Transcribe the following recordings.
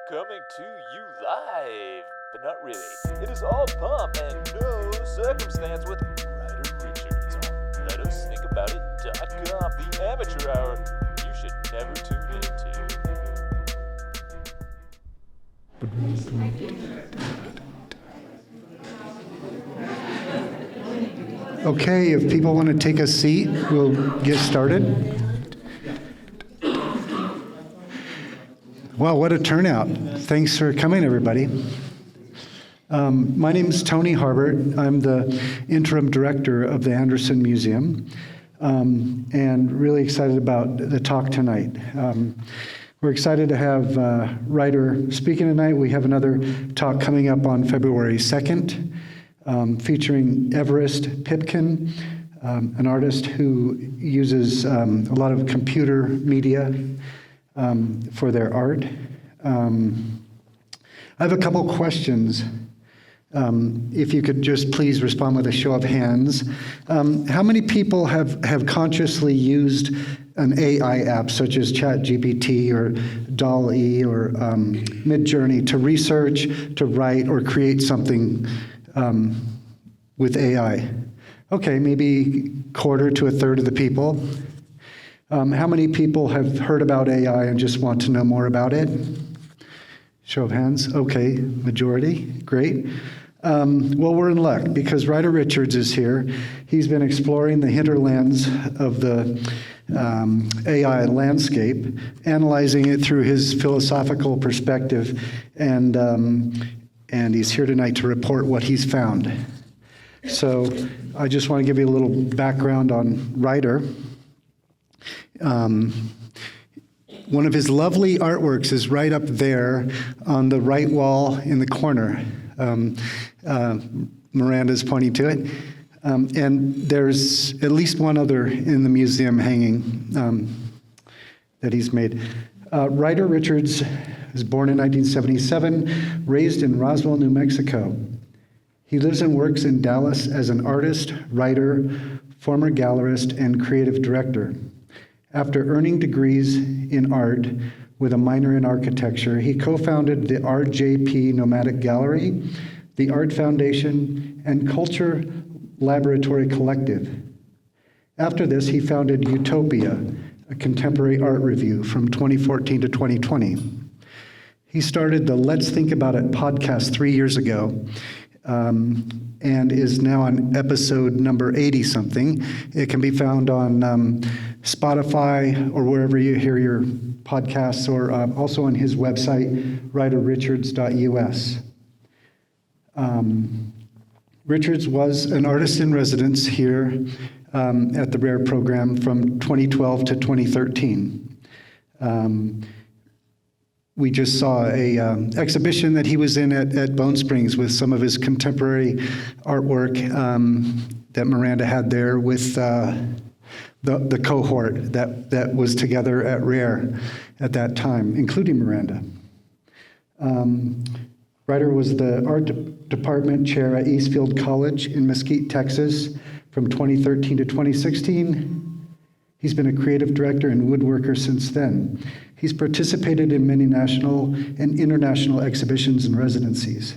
Coming to you live, but not really. It is all pomp and no circumstance with Ryder Richards on LetUsThinkAboutIt.com, the amateur hour you should never tune into. Okay, if people want to take a seat, we'll get started. Wow, what a turnout. Thanks for coming, everybody. My name is Tony Harbert. I'm the interim director of the Anderson Museum, and really excited about the talk tonight. We're excited to have Ryder speaking tonight. We have another talk coming up on February 2nd, featuring Everest Pipkin, an artist who uses a lot of computer media for their art. I have a couple questions. If you could just please respond with a show of hands. How many people have consciously used an AI app such as ChatGPT or DALL-E or Midjourney to research, to write, or create something with AI? Okay, maybe quarter to a third of the people. How many people have heard about AI and just want to know more about it? Show of hands. Okay, majority. Great. Well, we're in luck because Ryder Richards is here. He's been exploring the hinterlands of the AI landscape, analyzing it through his philosophical perspective, and he's here tonight to report what he's found. So I just want to give you a little background on Ryder. One of his lovely artworks is right up there on the right wall in the corner. Miranda's pointing to it. And there's at least one other in the museum hanging that he's made. Ryder Richards was born in 1977, raised in Roswell, New Mexico. He lives and works in Dallas as an artist, writer, former gallerist, and creative director. After earning degrees in art with a minor in architecture, he co-founded the RJP Nomadic Gallery, the Art Foundation, and Culture Laboratory Collective. After this, he founded Utopia, a contemporary art review from 2014 to 2020. He started the Let's Think About It podcast 3 years ago, and is now on episode number 80-something. It can be found on Spotify or wherever you hear your podcasts, or also on his website, ryderrichards.us. Richards was an artist in residence here at the RARE program from 2012 to 2013. We just saw a exhibition that he was in at Bone Springs with some of his contemporary artwork that Miranda had there with the cohort that was together at RARE at that time, including Miranda. Ryder was the art department chair at Eastfield College in Mesquite, Texas from 2013 to 2016. He's been a creative director and woodworker since then. He's participated in many national and international exhibitions and residencies.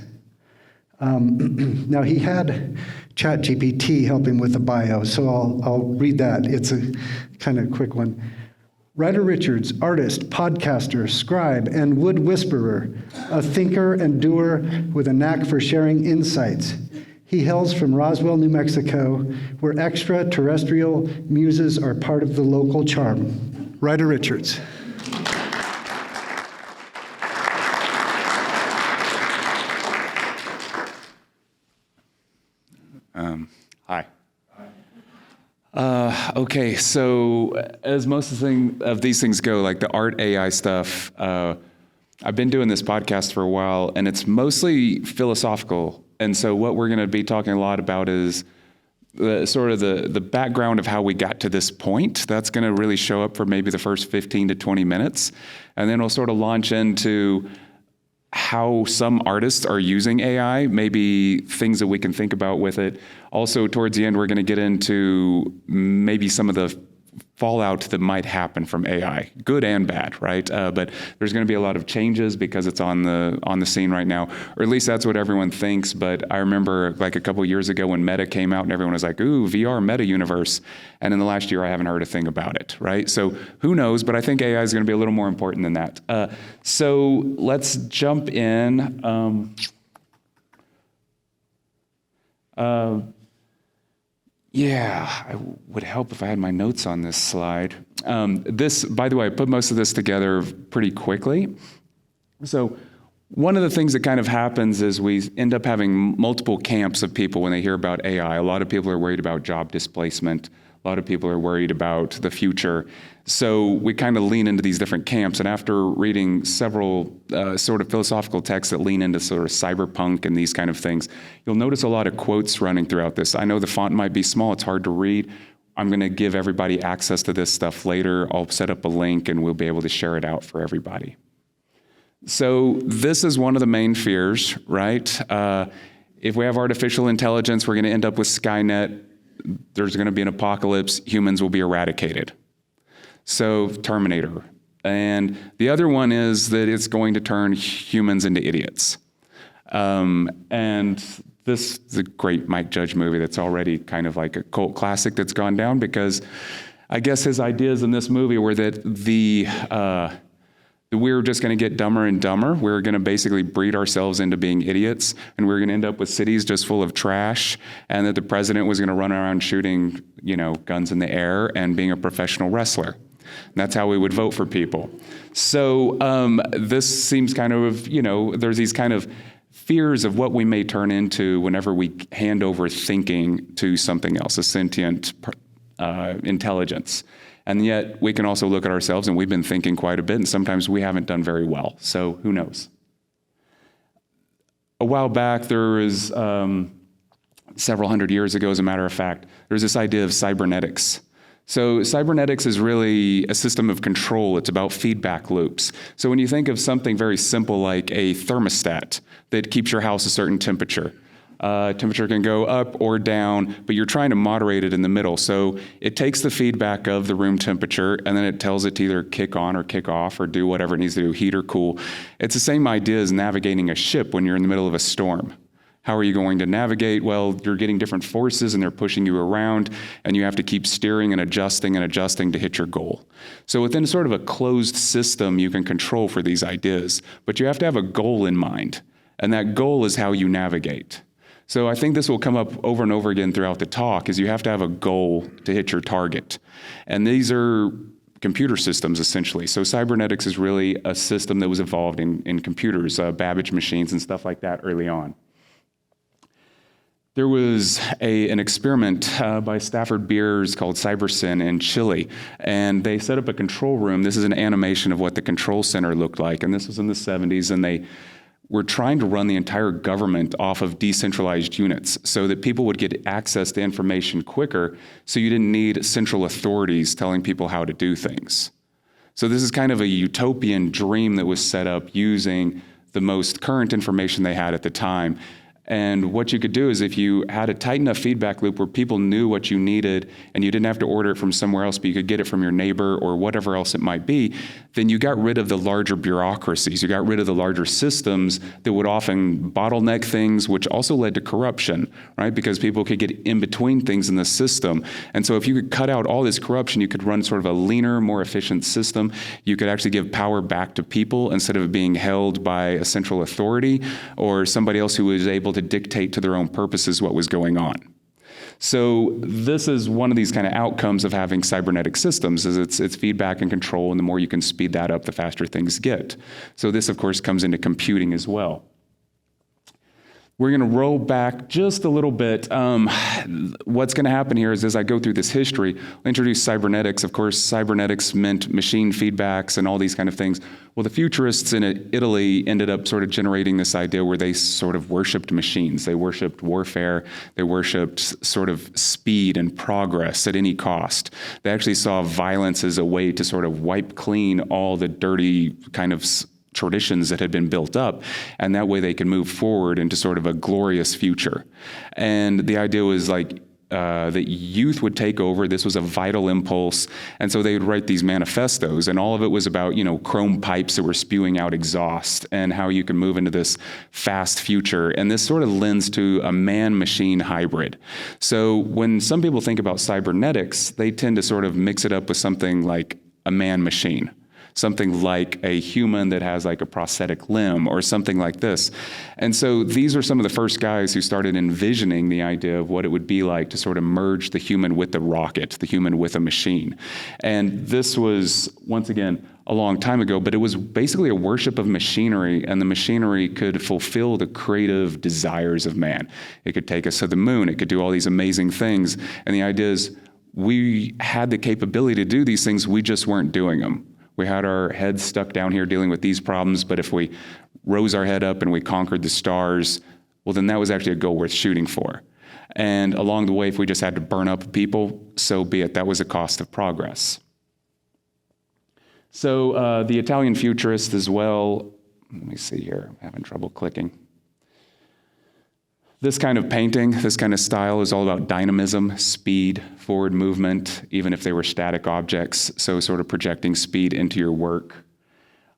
Now, he had ChatGPT help him with the bio, so I'll read that. It's a kind of quick one. Ryder Richards, artist, podcaster, scribe, and wood whisperer, a thinker and doer with a knack for sharing insights. He hails from Roswell, New Mexico, where extraterrestrial muses are part of the local charm. Ryder Richards. Hi. Okay, so as most of these things go, like the art AI stuff, I've been doing this podcast for a while, and it's mostly philosophical. And so what we're going to be talking a lot about is the background of how we got to this point. That's going to really show up for maybe the first 15 to 20 minutes. And then we'll sort of launch into how some artists are using AI, maybe things that we can think about with it. Also, towards the end, we're going to get into maybe some of the fallout that might happen from AI, good and bad, right? But there's going to be a lot of changes because it's on the scene right now, or at least that's what everyone thinks. But I remember like a couple of years ago when Meta came out and everyone was like, ooh, VR meta universe. And in the last year, I haven't heard a thing about it, right? So who knows? But I think AI is going to be a little more important than that. So let's jump in. Yeah, it would help if I had my notes on this slide. This, by the way, I put most of this together pretty quickly. So one of the things that kind of happens is we end up having multiple camps of people when they hear about AI. A lot of people are worried about job displacement. A lot of people are worried about the future. So we kind of lean into these different camps. And after reading several sort of philosophical texts that lean into sort of cyberpunk and these kind of things, you'll notice a lot of quotes running throughout this. I know the font might be small. It's hard to read. I'm going to give everybody access to this stuff later. I'll set up a link and we'll be able to share it out for everybody. So this is one of the main fears, right? If we have artificial intelligence, we're going to end up with Skynet. There's going to be an apocalypse. Humans will be eradicated. So Terminator. And the other one is that it's going to turn humans into idiots. And this is a great Mike Judge movie that's already kind of like a cult classic that's gone down because I guess his ideas in this movie were that we're just going to get dumber and dumber. We're going to basically breed ourselves into being idiots, and we're going to end up with cities just full of trash, and that the president was going to run around shooting, guns in the air and being a professional wrestler. And that's how we would vote for people. So this seems kind of, there's these kind of fears of what we may turn into whenever we hand over thinking to something else, a sentient intelligence. And yet we can also look at ourselves, and we've been thinking quite a bit, and sometimes we haven't done very well. So who knows? A while back, there was, several hundred years ago, as a matter of fact, there was this idea of cybernetics. So cybernetics is really a system of control. It's about feedback loops. So when you think of something very simple like a thermostat that keeps your house a certain temperature, temperature can go up or down, but you're trying to moderate it in the middle. So it takes the feedback of the room temperature, and then it tells it to either kick on or kick off or do whatever it needs to do, heat or cool. It's the same idea as navigating a ship when you're in the middle of a storm. How are you going to navigate? Well, you're getting different forces and they're pushing you around, and you have to keep steering and adjusting to hit your goal. So within sort of a closed system, you can control for these ideas, but you have to have a goal in mind, and that goal is how you navigate. So I think this will come up over and over again throughout the talk, is you have to have a goal to hit your target. And these are computer systems, essentially. So cybernetics is really a system that was evolved in computers, Babbage machines and stuff like that early on. There was an experiment by Stafford Beers called CyberSyn in Chile, and they set up a control room. This is an animation of what the control center looked like, and this was in the 70s, and they were trying to run the entire government off of decentralized units so that people would get access to information quicker, so you didn't need central authorities telling people how to do things. So this is kind of a utopian dream that was set up using the most current information they had at the time. And what you could do is if you had a tight enough feedback loop where people knew what you needed and you didn't have to order it from somewhere else, but you could get it from your neighbor or whatever else it might be, then you got rid of the larger bureaucracies. You got rid of the larger systems that would often bottleneck things, which also led to corruption, right? Because people could get in between things in the system. And so if you could cut out all this corruption, you could run sort of a leaner, more efficient system. You could actually give power back to people instead of it being held by a central authority or somebody else who was able to dictate to their own purposes what was going on. So this is one of these kind of outcomes of having cybernetic systems, is it's feedback and control, and the more you can speed that up, the faster things get. So this, of course, comes into computing as well. We're going to roll back just a little bit. What's going to happen here is as I go through this history, I'll introduce cybernetics. Of course, cybernetics meant machine feedbacks and all these kind of things. Well, the futurists in Italy ended up sort of generating this idea where they sort of worshipped machines. They worshipped warfare. They worshipped sort of speed and progress at any cost. They actually saw violence as a way to sort of wipe clean all the dirty kind of traditions that had been built up, and that way they can move forward into sort of a glorious future. And the idea was like, that youth would take over. This was a vital impulse. And so they would write these manifestos, and all of it was about, chrome pipes that were spewing out exhaust and how you can move into this fast future. And this sort of lends to a man-machine hybrid. So when some people think about cybernetics, they tend to sort of mix it up with something like a man-machine, something like a human that has like a prosthetic limb or something like this. And so these are some of the first guys who started envisioning the idea of what it would be like to sort of merge the human with the rocket, the human with a machine. And this was, once again, a long time ago, but it was basically a worship of machinery, and the machinery could fulfill the creative desires of man. It could take us to the moon, it could do all these amazing things. And the idea is we had the capability to do these things, we just weren't doing them. We had our heads stuck down here dealing with these problems, but if we rose our head up and we conquered the stars, well, then that was actually a goal worth shooting for. And along the way, if we just had to burn up people, so be it. That was a cost of progress. So the Italian futurists as well, let me see here, I'm having trouble clicking. This kind of painting, this kind of style is all about dynamism, speed, forward movement, even if they were static objects, so sort of projecting speed into your work.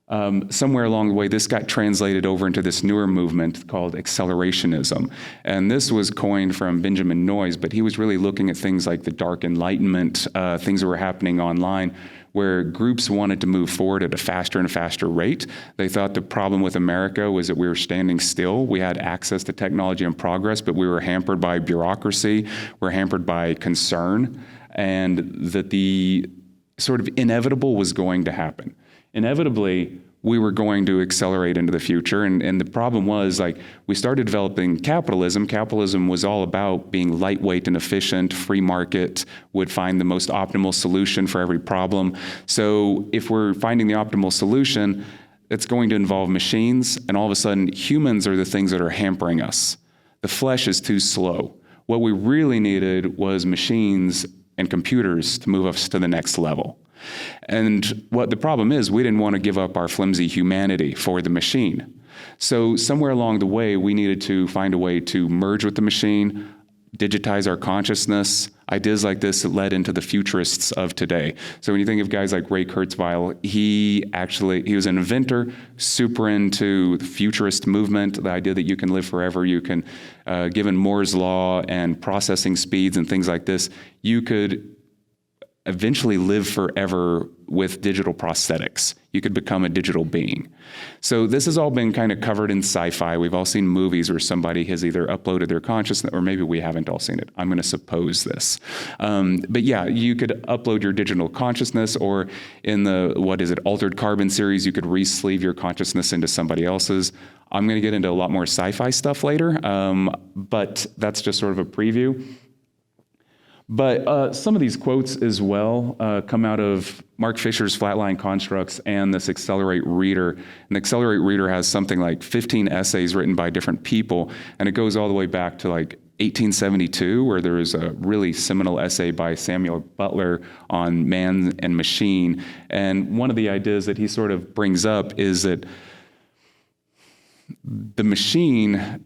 Somewhere along the way, this got translated over into this newer movement called accelerationism. And this was coined from Benjamin Noyes, but he was really looking at things like the Dark Enlightenment, things that were happening online, where groups wanted to move forward at a faster and faster rate. They thought the problem with America was that we were standing still. We had access to technology and progress, but we were hampered by bureaucracy, we're hampered by concern, and that the sort of inevitable was going to happen. Inevitably, we were going to accelerate into the future. And the problem was, like, we started developing capitalism. Capitalism was all about being lightweight and efficient. Free market would find the most optimal solution for every problem. So if we're finding the optimal solution, it's going to involve machines. And all of a sudden, humans are the things that are hampering us. The flesh is too slow. What we really needed was machines and computers to move us to the next level. And what the problem is, we didn't want to give up our flimsy humanity for the machine. So somewhere along the way, we needed to find a way to merge with the machine, digitize our consciousness. Ideas like this that led into the futurists of today. So when you think of guys like Ray Kurzweil, he was an inventor, super into the futurist movement, the idea that you can live forever, you can, given Moore's law and processing speeds and things like this, you could eventually live forever with digital prosthetics. You could become a digital being. So this has all been kind of covered in sci-fi. We've all seen movies where somebody has either uploaded their consciousness, or maybe we haven't all seen it. I'm going to suppose this. But yeah, you could upload your digital consciousness, or in the, Altered Carbon series, you could re-sleeve your consciousness into somebody else's. I'm going to get into a lot more sci-fi stuff later, but that's just sort of a preview. But some of these quotes as well come out of Mark Fisher's Flatline Constructs and this Accelerate Reader. And the Accelerate Reader has something like 15 essays written by different people, and it goes all the way back to like 1872, where there is a really seminal essay by Samuel Butler on man and machine. And one of the ideas that he sort of brings up is that the machine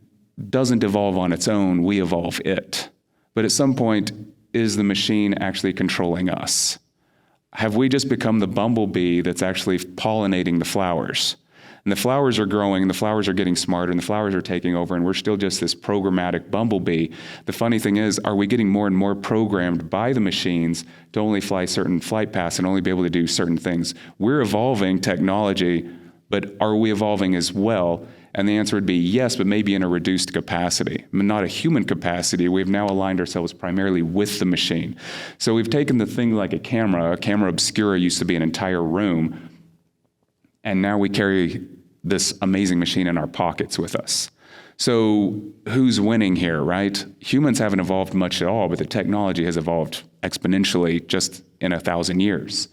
doesn't evolve on its own, we evolve it. But at some point, is the machine actually controlling us? Have we just become the bumblebee that's actually pollinating the flowers? And the flowers are growing, the flowers are getting smarter, and the flowers are taking over, and we're still just this programmatic bumblebee. The funny thing is, are we getting more and more programmed by the machines to only fly certain flight paths and only be able to do certain things? We're evolving technology, but are we evolving as well? And the answer would be yes, but maybe in a reduced capacity. I mean, not a human capacity. We've now aligned ourselves primarily with the machine. So we've taken the thing like a camera obscura used to be an entire room, and now we carry this amazing machine in our pockets with us. So who's winning here, right? Humans haven't evolved much at all, but the technology has evolved exponentially just in 1,000 years.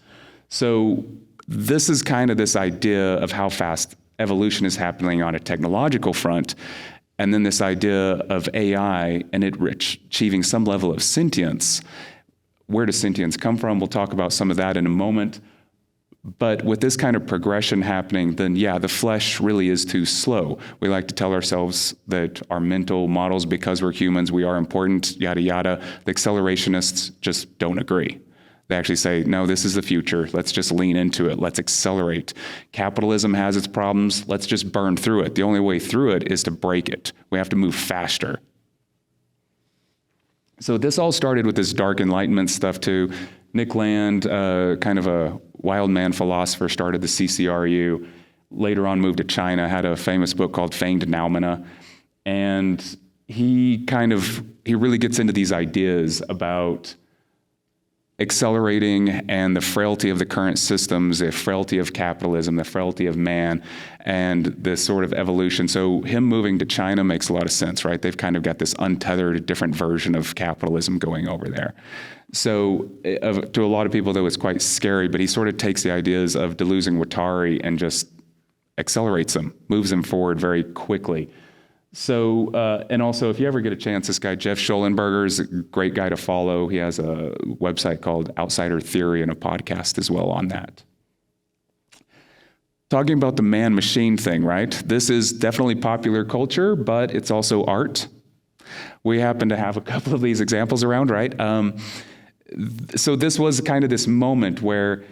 So this is kind of this idea of how fast evolution is happening on a technological front, and then this idea of AI and it achieving some level of sentience. Where does sentience come from? We'll talk about some of that in a moment. But with this kind of progression happening, then yeah, the flesh really is too slow. We like to tell ourselves that our mental models, because we're humans, we are important, yada, yada. The accelerationists just don't agree. They actually say, no, this is the future. Let's just lean into it. Let's accelerate. Capitalism has its problems. Let's just burn through it. The only way through it is to break it. We have to move faster. So this all started with this dark enlightenment stuff too. Nick Land, kind of a wild man philosopher, started the CCRU, later on moved to China, had a famous book called Fanged Noumena. And he really gets into these ideas about accelerating and the frailty of the current systems, the frailty of capitalism, the frailty of man, and this sort of evolution. So him moving to China makes a lot of sense, right? They've kind of got this untethered, different version of capitalism going over there. So to a lot of people, though, it's quite scary, but he sort of takes the ideas of Deleuze and Guattari and just accelerates them, moves them forward very quickly. So, and also, if you ever get a chance, this guy, Jeff Schollenberger, is a great guy to follow. He has a website called Outsider Theory and a podcast as well on that. Talking about the man-machine thing, right? This is definitely popular culture, but it's also art. We happen to have a couple of these examples around, right? So this was kind of this moment where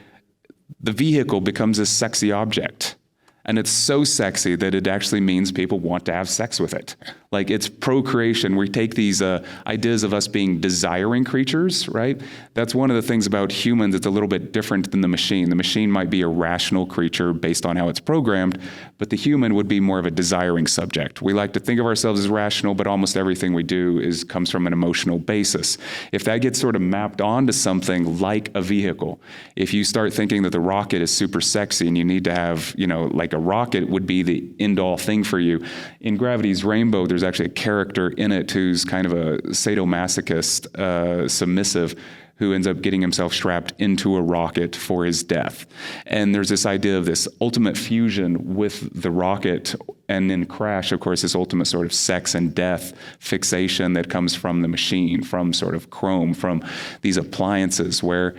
the vehicle becomes this sexy object. And it's so sexy that it actually means people want to have sex with it. Like, it's procreation. We take these ideas of us being desiring creatures, right? That's one of the things about humans. It's a little bit different than the machine. The machine might be a rational creature based on how it's programmed, but the human would be more of a desiring subject. We like to think of ourselves as rational, but almost everything we do comes from an emotional basis. If that gets sort of mapped onto something like a vehicle, if you start thinking that the rocket is super sexy and you need to have, like a rocket would be the end-all thing for you. In Gravity's Rainbow, there's actually a character in it who's kind of a sadomasochist, submissive, who ends up getting himself strapped into a rocket for his death. And there's this idea of this ultimate fusion with the rocket, and in Crash, of course, this ultimate sort of sex and death fixation that comes from the machine, from sort of Chrome, from these appliances, where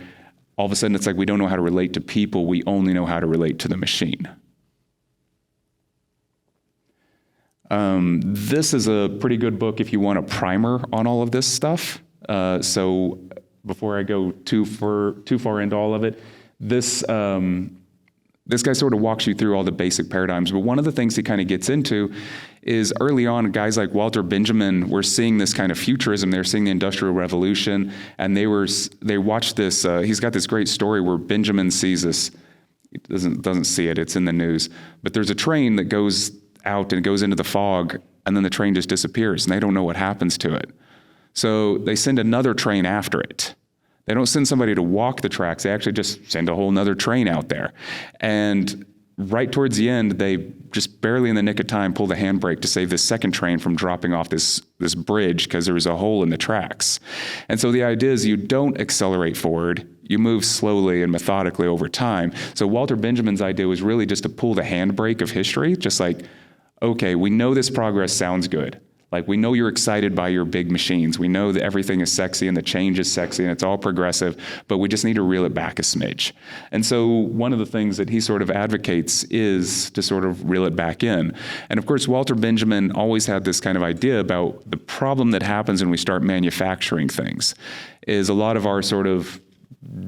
all of a sudden it's like we don't know how to relate to people, we only know how to relate to the machine. This is a pretty good book if you want a primer on all of this stuff. So before I go too far into all of it, this guy sort of walks you through all the basic paradigms. But one of the things he kind of gets into is early on, guys like Walter Benjamin were seeing this kind of futurism. They were seeing the Industrial Revolution, and they watched this. He's got this great story where Benjamin sees this. It doesn't see it. It's in the news. But there's a train that goes out and it goes into the fog, and then the train just disappears, and they don't know what happens to it. So they send another train after it. They don't send somebody to walk the tracks. They actually just send a whole nother train out there. And right towards the end, they just barely in the nick of time pull the handbrake to save this second train from dropping off this bridge because there was a hole in the tracks. And so the idea is you don't accelerate forward. You move slowly and methodically over time. So Walter Benjamin's idea was really just to pull the handbrake of history, just like, okay, we know this progress sounds good. Like, we know you're excited by your big machines. We know that everything is sexy and the change is sexy and it's all progressive, but we just need to reel it back a smidge. And so one of the things that he sort of advocates is to sort of reel it back in. And of course, Walter Benjamin always had this kind of idea about the problem that happens when we start manufacturing things is a lot of our sort of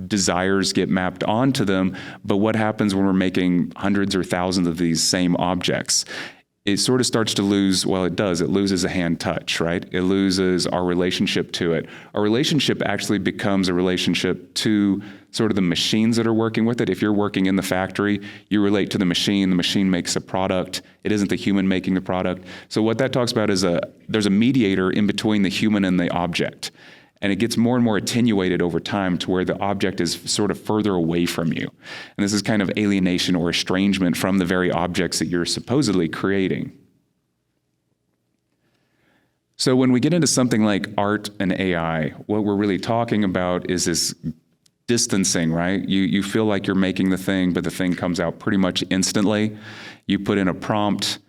desires get mapped onto them, but what happens when we're making hundreds or thousands of these same objects? It sort of starts to lose, well, it does. It loses a hand touch, right? It loses our relationship to it. Our relationship actually becomes a relationship to sort of the machines that are working with it. If you're working in the factory, you relate to the machine makes a product. It isn't the human making the product. So what that talks about is there's a mediator in between the human and the object. And it gets more and more attenuated over time to where the object is sort of further away from you. And this is kind of alienation or estrangement from the very objects that you're supposedly creating. So when we get into something like art and AI, what we're really talking about is this distancing, right? You feel like you're making the thing, but the thing comes out pretty much instantly. You put in a prompt,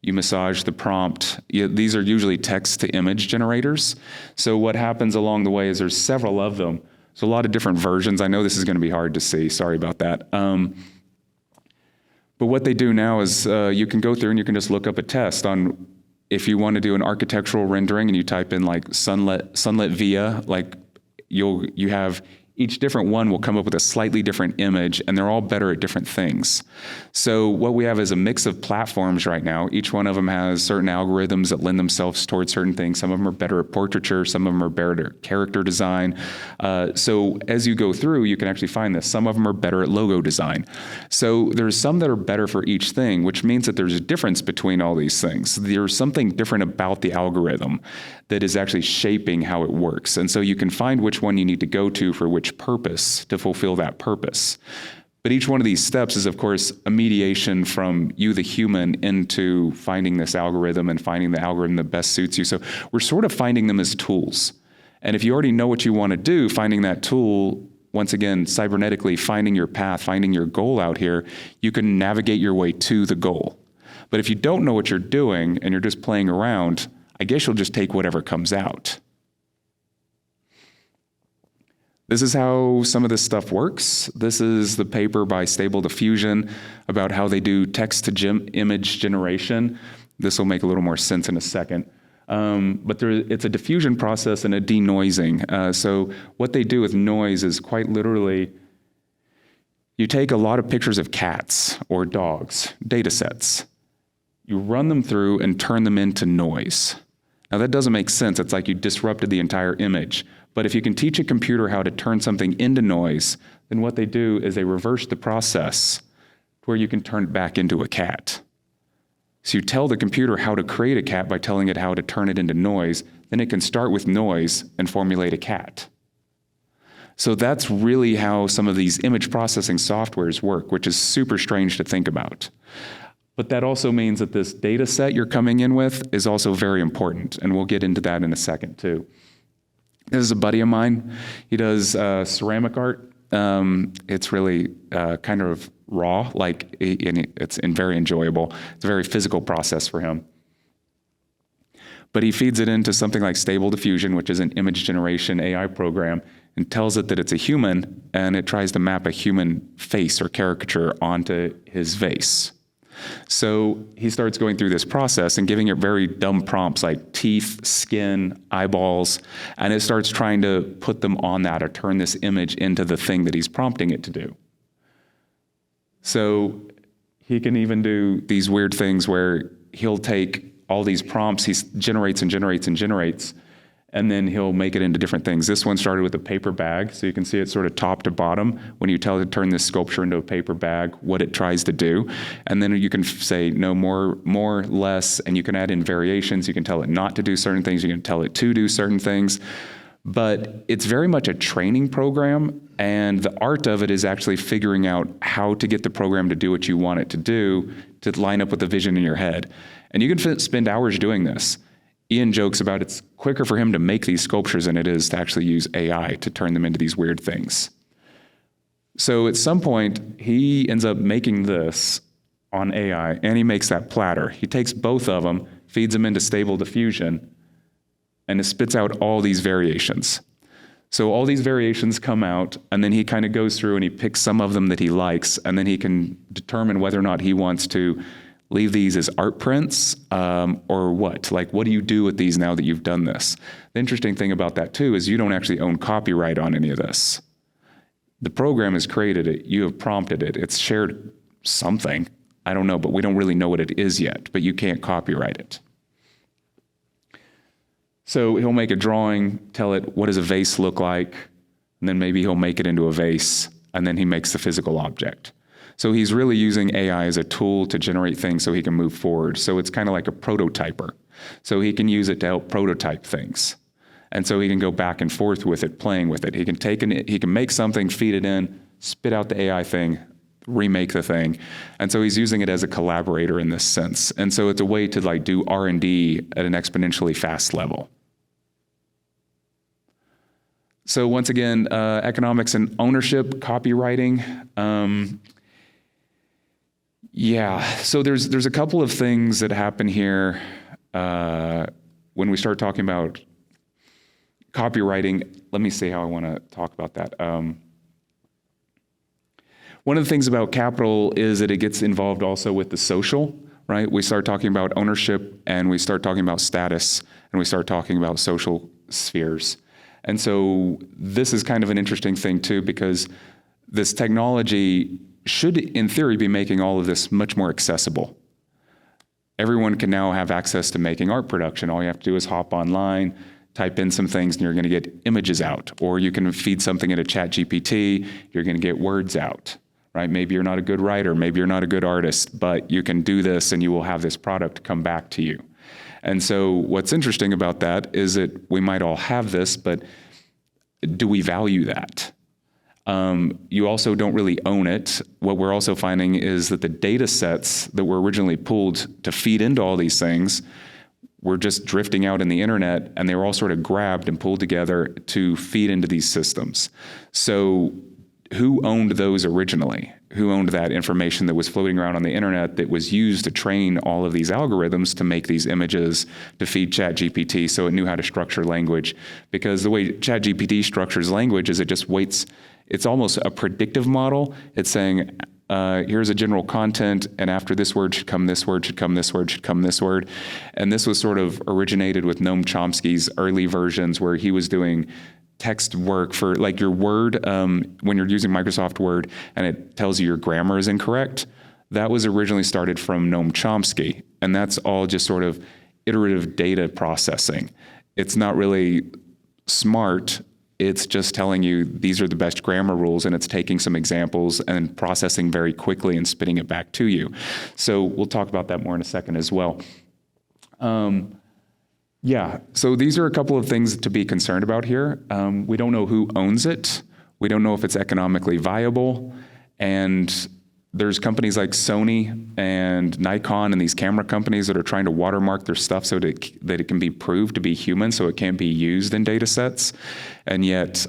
you massage the prompt. These are usually text to image generators. So what happens along the way is there's several of them. So a lot of different versions. I know this is going to be hard to see. Sorry about that. But what they do now is you can go through and you can just look up a test on if you want to do an architectural rendering and you type in like sunlit via, like you have each different one will come up with a slightly different image, and they're all better at different things. So what we have is a mix of platforms right now. Each one of them has certain algorithms that lend themselves towards certain things. Some of them are better at portraiture, some of them are better at character design. So as you go through, you can actually find this. Some of them are better at logo design. So there's some that are better for each thing, which means that there's a difference between all these things. There's something different about the algorithm that is actually shaping how it works. And so you can find which one you need to go to for which purpose to fulfill that purpose. But each one of these steps is, of course, a mediation from you, the human, into finding this algorithm and finding the algorithm that best suits you. So we're sort of finding them as tools. And if you already know what you want to do, finding that tool, once again, cybernetically, finding your path, finding your goal out here, you can navigate your way to the goal. But if you don't know what you're doing and you're just playing around, I guess you'll just take whatever comes out. This is how some of this stuff works. This is the paper by Stable Diffusion about how they do text-to-image generation. This will make a little more sense in a second. But it's a diffusion process and a denoising. So what they do with noise is quite literally, you take a lot of pictures of cats or dogs, data sets. You run them through and turn them into noise. Now that doesn't make sense. It's like you disrupted the entire image. But if you can teach a computer how to turn something into noise, then what they do is they reverse the process where you can turn it back into a cat. So you tell the computer how to create a cat by telling it how to turn it into noise, then it can start with noise and formulate a cat. So that's really how some of these image processing softwares work, which is super strange to think about. But that also means that this data set you're coming in with is also very important, and we'll get into that in a second too. This is a buddy of mine. He does ceramic art. It's really kind of raw, it's very enjoyable. It's a very physical process for him. But he feeds it into something like Stable Diffusion, which is an image generation AI program, and tells it that it's a human, and it tries to map a human face or caricature onto his vase. So he starts going through this process and giving it very dumb prompts like teeth, skin, eyeballs, and it starts trying to put them on that or turn this image into the thing that he's prompting it to do. So he can even do these weird things where he'll take all these prompts, he generates and generates and generates, and then he'll make it into different things. This one started with a paper bag, so you can see it sort of top to bottom. When you tell it to turn this sculpture into a paper bag, what it tries to do. And then you can say no, more, less, and you can add in variations. You can tell it not to do certain things. You can tell it to do certain things. But it's very much a training program, and the art of it is actually figuring out how to get the program to do what you want it to do to line up with the vision in your head. And you can spend hours doing this. Ian jokes about it's quicker for him to make these sculptures than it is to actually use AI to turn them into these weird things. So at some point, he ends up making this on AI, and he makes that platter. He takes both of them, feeds them into Stable Diffusion, and it spits out all these variations. So all these variations come out, and then he kind of goes through and he picks some of them that he likes, and then he can determine whether or not he wants to leave these as art prints or what? Like, what do you do with these now that you've done this? The interesting thing about that, too, is you don't actually own copyright on any of this. The program has created it. You have prompted it. It's shared something. I don't know, but we don't really know what it is yet, but you can't copyright it. So he'll make a drawing, tell it what does a vase look like, and then maybe he'll make it into a vase, and then he makes the physical object. So he's really using AI as a tool to generate things so he can move forward. So it's kind of like a prototyper. So he can use it to help prototype things. And so he can go back and forth with it, playing with it. He can make something, feed it in, spit out the AI thing, remake the thing. And so he's using it as a collaborator in this sense. And so it's a way to like do R&D at an exponentially fast level. So once again, economics and ownership, copywriting. So there's a couple of things that happen here when we start talking about copywriting. Let me see how I want to talk about that. One of the things about capital is that it gets involved also with the social, right? We start talking about ownership, and we start talking about status, and we start talking about social spheres. And so this is kind of an interesting thing too, because this technology should, in theory, be making all of this much more accessible. Everyone can now have access to making art production. All you have to do is hop online, type in some things, and you're going to get images out. Or you can feed something into ChatGPT, you're going to get words out, right? Maybe you're not a good writer, maybe you're not a good artist, but you can do this and you will have this product come back to you. And so what's interesting about that is that we might all have this, but do we value that? You also don't really own it. What we're also finding is that the data sets that were originally pulled to feed into all these things were just drifting out in the internet, and they were all sort of grabbed and pulled together to feed into these systems. So who owned those originally? Who owned that information that was floating around on the internet that was used to train all of these algorithms to make these images to feed ChatGPT so it knew how to structure language? Because the way ChatGPT structures language is it just waits. It's almost a predictive model. It's saying, here's a general content, and after this word should come this word, should come this word, should come this word. And this was sort of originated with Noam Chomsky's early versions where he was doing text work for like your Word, when you're using Microsoft Word and it tells you your grammar is incorrect. That was originally started from Noam Chomsky. And that's all just sort of iterative data processing. It's not really smart. It's just telling you these are the best grammar rules, and it's taking some examples and processing very quickly and spitting it back to you. So we'll talk about that more in a second as well. Yeah, so these are a couple of things to be concerned about here. We don't know who owns it. We don't know if it's economically viable. And there's companies like Sony and Nikon and these camera companies that are trying to watermark their stuff so that it can be proved to be human, so it can't be used in data sets. And yet,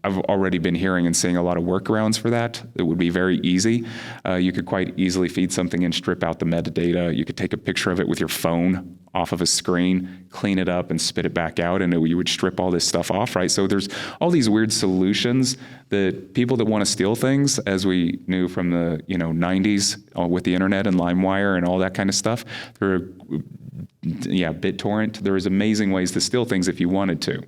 I've already been hearing and seeing a lot of workarounds for that. It would be very easy. You could quite easily feed something and strip out the metadata. You could take a picture of it with your phone off of a screen, clean it up and spit it back out, and you would strip all this stuff off, right? So there's all these weird solutions that people that want to steal things, as we knew from the 90s with the internet and LimeWire and all that kind of stuff. BitTorrent. There was amazing ways to steal things if you wanted to.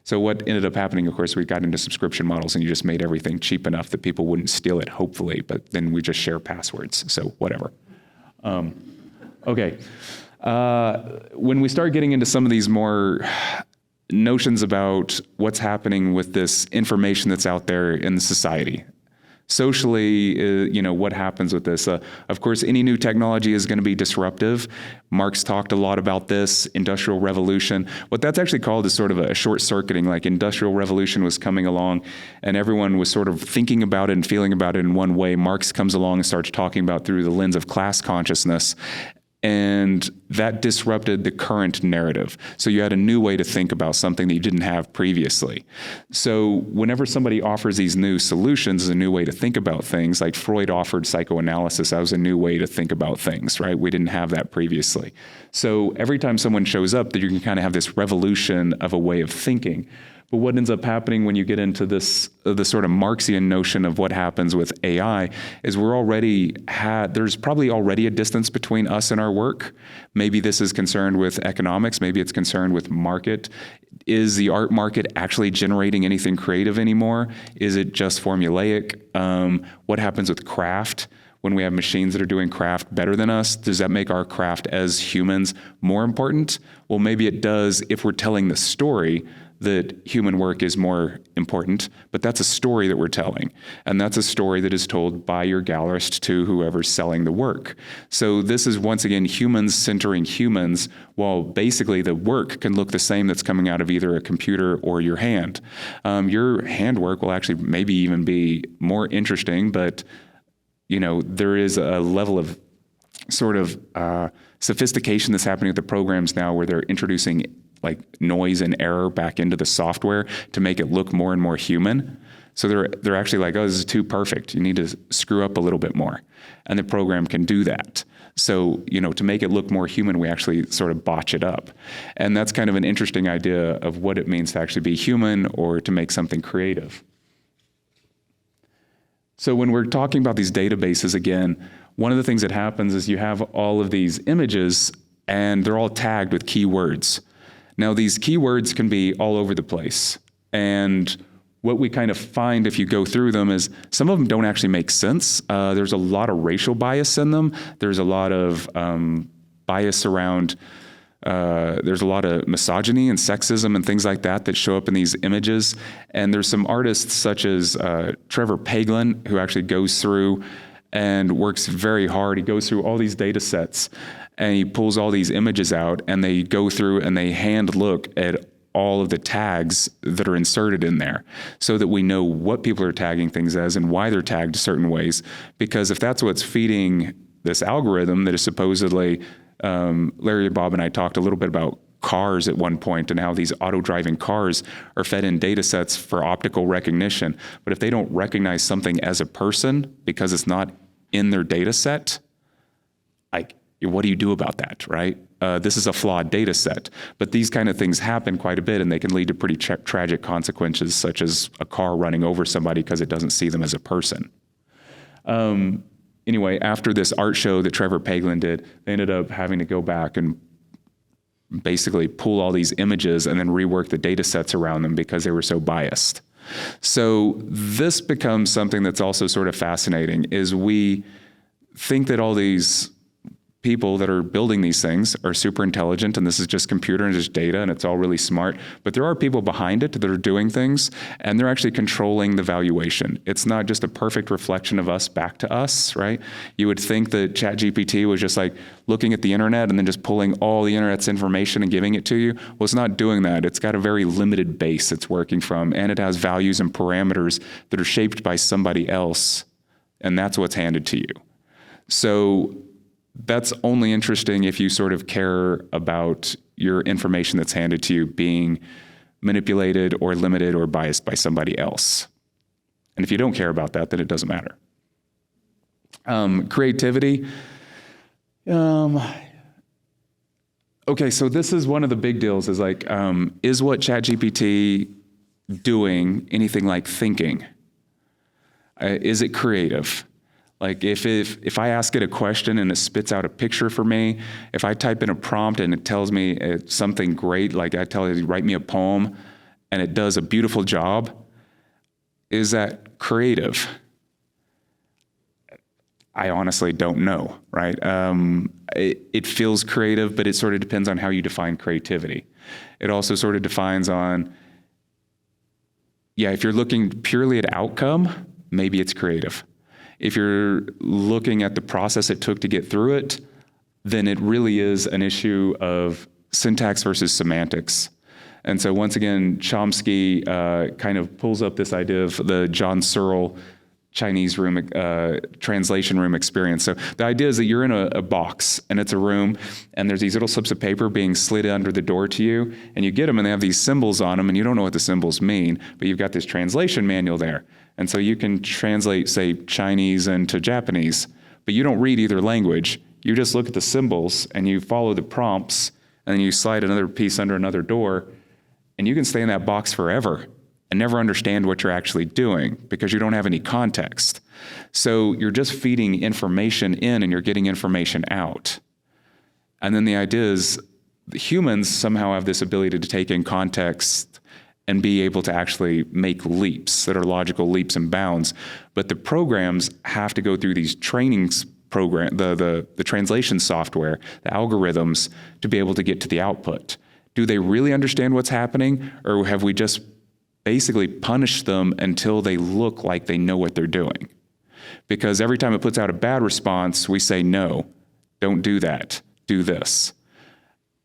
So what ended up happening, of course, we got into subscription models and you just made everything cheap enough that people wouldn't steal it, hopefully, but then we just share passwords, so whatever. Okay. When we start getting into some of these more notions about what's happening with this information that's out there in society, socially, what happens with this? Of course, any new technology is going to be disruptive. Marx talked a lot about this, Industrial Revolution. What that's actually called is sort of a short-circuiting, like Industrial Revolution was coming along and everyone was sort of thinking about it and feeling about it in one way. Marx comes along and starts talking about through the lens of class consciousness. And that disrupted the current narrative. So you had a new way to think about something that you didn't have previously. So whenever somebody offers these new solutions as a new way to think about things, like Freud offered psychoanalysis, that was a new way to think about things, right? We didn't have that previously. So every time someone shows up, that you can kind of have this revolution of a way of thinking. But what ends up happening when you get into this, the sort of Marxian notion of what happens with AI is there's probably already a distance between us and our work. Maybe this is concerned with economics. Maybe it's concerned with market. Is the art market actually generating anything creative anymore? Is it just formulaic? What happens with craft? When we have machines that are doing craft better than us, does that make our craft as humans more important? Well, maybe it does if we're telling the story that human work is more important, but that's a story that we're telling. And that's a story that is told by your gallerist to whoever's selling the work. So this is, once again, humans centering humans, while basically the work can look the same that's coming out of either a computer or your hand. Your handwork will actually maybe even be more interesting, but there is a level of sort of sophistication that's happening with the programs now where they're introducing like noise and error back into the software to make it look more and more human. So they're actually like, oh, this is too perfect. You need to screw up a little bit more. And the program can do that. So, to make it look more human, we actually sort of botch it up. And that's kind of an interesting idea of what it means to actually be human or to make something creative. So when we're talking about these databases again, one of the things that happens is you have all of these images and they're all tagged with keywords. Now, these keywords can be all over the place. And what we kind of find if you go through them is some of them don't actually make sense. There's a lot of racial bias in them. There's a lot of bias around, there's a lot of misogyny and sexism and things like that show up in these images. And there's some artists such as Trevor Paglen, who actually goes through and works very hard. He goes through all these data sets and he pulls all these images out, and they go through and they hand look at all of the tags that are inserted in there so that we know what people are tagging things as and why they're tagged certain ways. Because if that's what's feeding this algorithm that is supposedly, Larry, Bob, and I talked a little bit about cars at one point and how these auto-driving cars are fed in data sets for optical recognition. But if they don't recognize something as a person because it's not in their data set, what do you do about that, right? This is a flawed data set, but these kind of things happen quite a bit, and they can lead to pretty tragic consequences, such as a car running over somebody because it doesn't see them as a person. Anyway, after this art show that Trevor Paglen did, they ended up having to go back and basically pull all these images and then rework the data sets around them because they were so biased. So this becomes something that's also sort of fascinating, is we think that all these people that are building these things are super intelligent, and this is just computer and just data, and it's all really smart. But there are people behind it that are doing things, and they're actually controlling the valuation. It's not just a perfect reflection of us back to us, right? You would think that ChatGPT was just like looking at the internet and then just pulling all the internet's information and giving it to you. Well, it's not doing that. It's got a very limited base it's working from, and it has values and parameters that are shaped by somebody else, and that's what's handed to you. So that's only interesting if you sort of care about your information that's handed to you being manipulated or limited or biased by somebody else. And if you don't care about that, then it doesn't matter. Creativity. Okay, so this is one of the big deals, is like, is what ChatGPT doing anything like thinking? Is it creative? Like if I ask it a question and it spits out a picture for me, if I type in a prompt and it tells me something great, like I tell it to write me a poem and it does a beautiful job, is that creative? I honestly don't know, right? It feels creative, but it sort of depends on how you define creativity. It also sort of defines on, if you're looking purely at outcome, maybe it's creative. If you're looking at the process it took to get through it, then it really is an issue of syntax versus semantics. And so once again, Chomsky kind of pulls up this idea of the John Searle Chinese room, translation room experience. So the idea is that you're in a box and it's a room and there's these little slips of paper being slid under the door to you, and you get them and they have these symbols on them and you don't know what the symbols mean, but you've got this translation manual there. And so you can translate, say, Chinese into Japanese, but you don't read either language. You just look at the symbols and you follow the prompts, and then you slide another piece under another door, and you can stay in that box forever and never understand what you're actually doing because you don't have any context. So you're just feeding information in and you're getting information out. And then the idea is humans somehow have this ability to take in context and be able to actually make leaps that are logical leaps and bounds. But the programs have to go through these trainings program, the translation software, the algorithms, to be able to get to the output. Do they really understand what's happening, or have we just basically punished them until they look like they know what they're doing? Because every time it puts out a bad response, we say, no, don't do that, do this.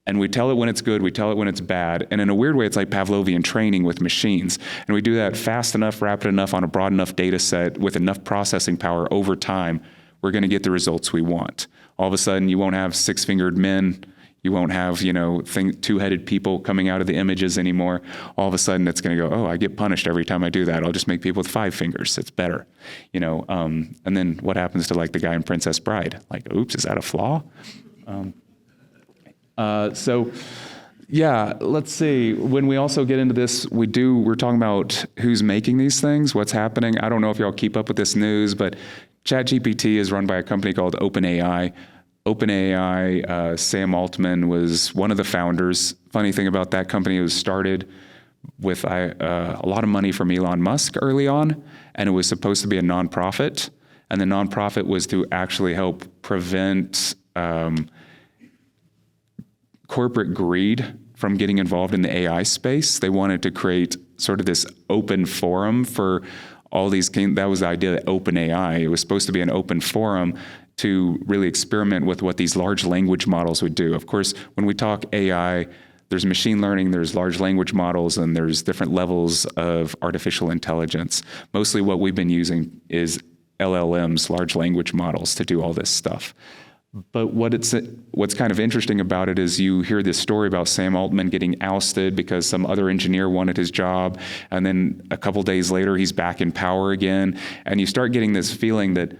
And we tell it when it's good, we tell it when it's bad. And in a weird way, it's like Pavlovian training with machines. And we do that fast enough, rapid enough, on a broad enough data set with enough processing power over time, we're going to get the results we want. All of a sudden, you won't have six-fingered men, You won't have, two-headed people coming out of the images anymore. All of a sudden, it's going to go, oh, I get punished every time I do that. I'll just make people with 5 fingers. It's better, And then what happens to like the guy in Princess Bride? Like, oops, is that a flaw? Yeah, let's see. When we also get into this, we're talking about who's making these things, what's happening. I don't know if y'all keep up with this news, but ChatGPT is run by a company called OpenAI. OpenAI, Sam Altman was one of the founders. Funny thing about that company, it was started with a lot of money from Elon Musk early on, and it was supposed to be a nonprofit. And the nonprofit was to actually help prevent corporate greed from getting involved in the AI space. They wanted to create sort of this open forum for all these. That was the idea of OpenAI. It was supposed to be an open forum to really experiment with what these large language models would do. Of course, when we talk AI, there's machine learning, there's large language models, and there's different levels of artificial intelligence. Mostly what we've been using is LLMs, large language models, to do all this stuff. But what's kind of interesting about it is you hear this story about Sam Altman getting ousted because some other engineer wanted his job, and then a couple days later he's back in power again, and you start getting this feeling that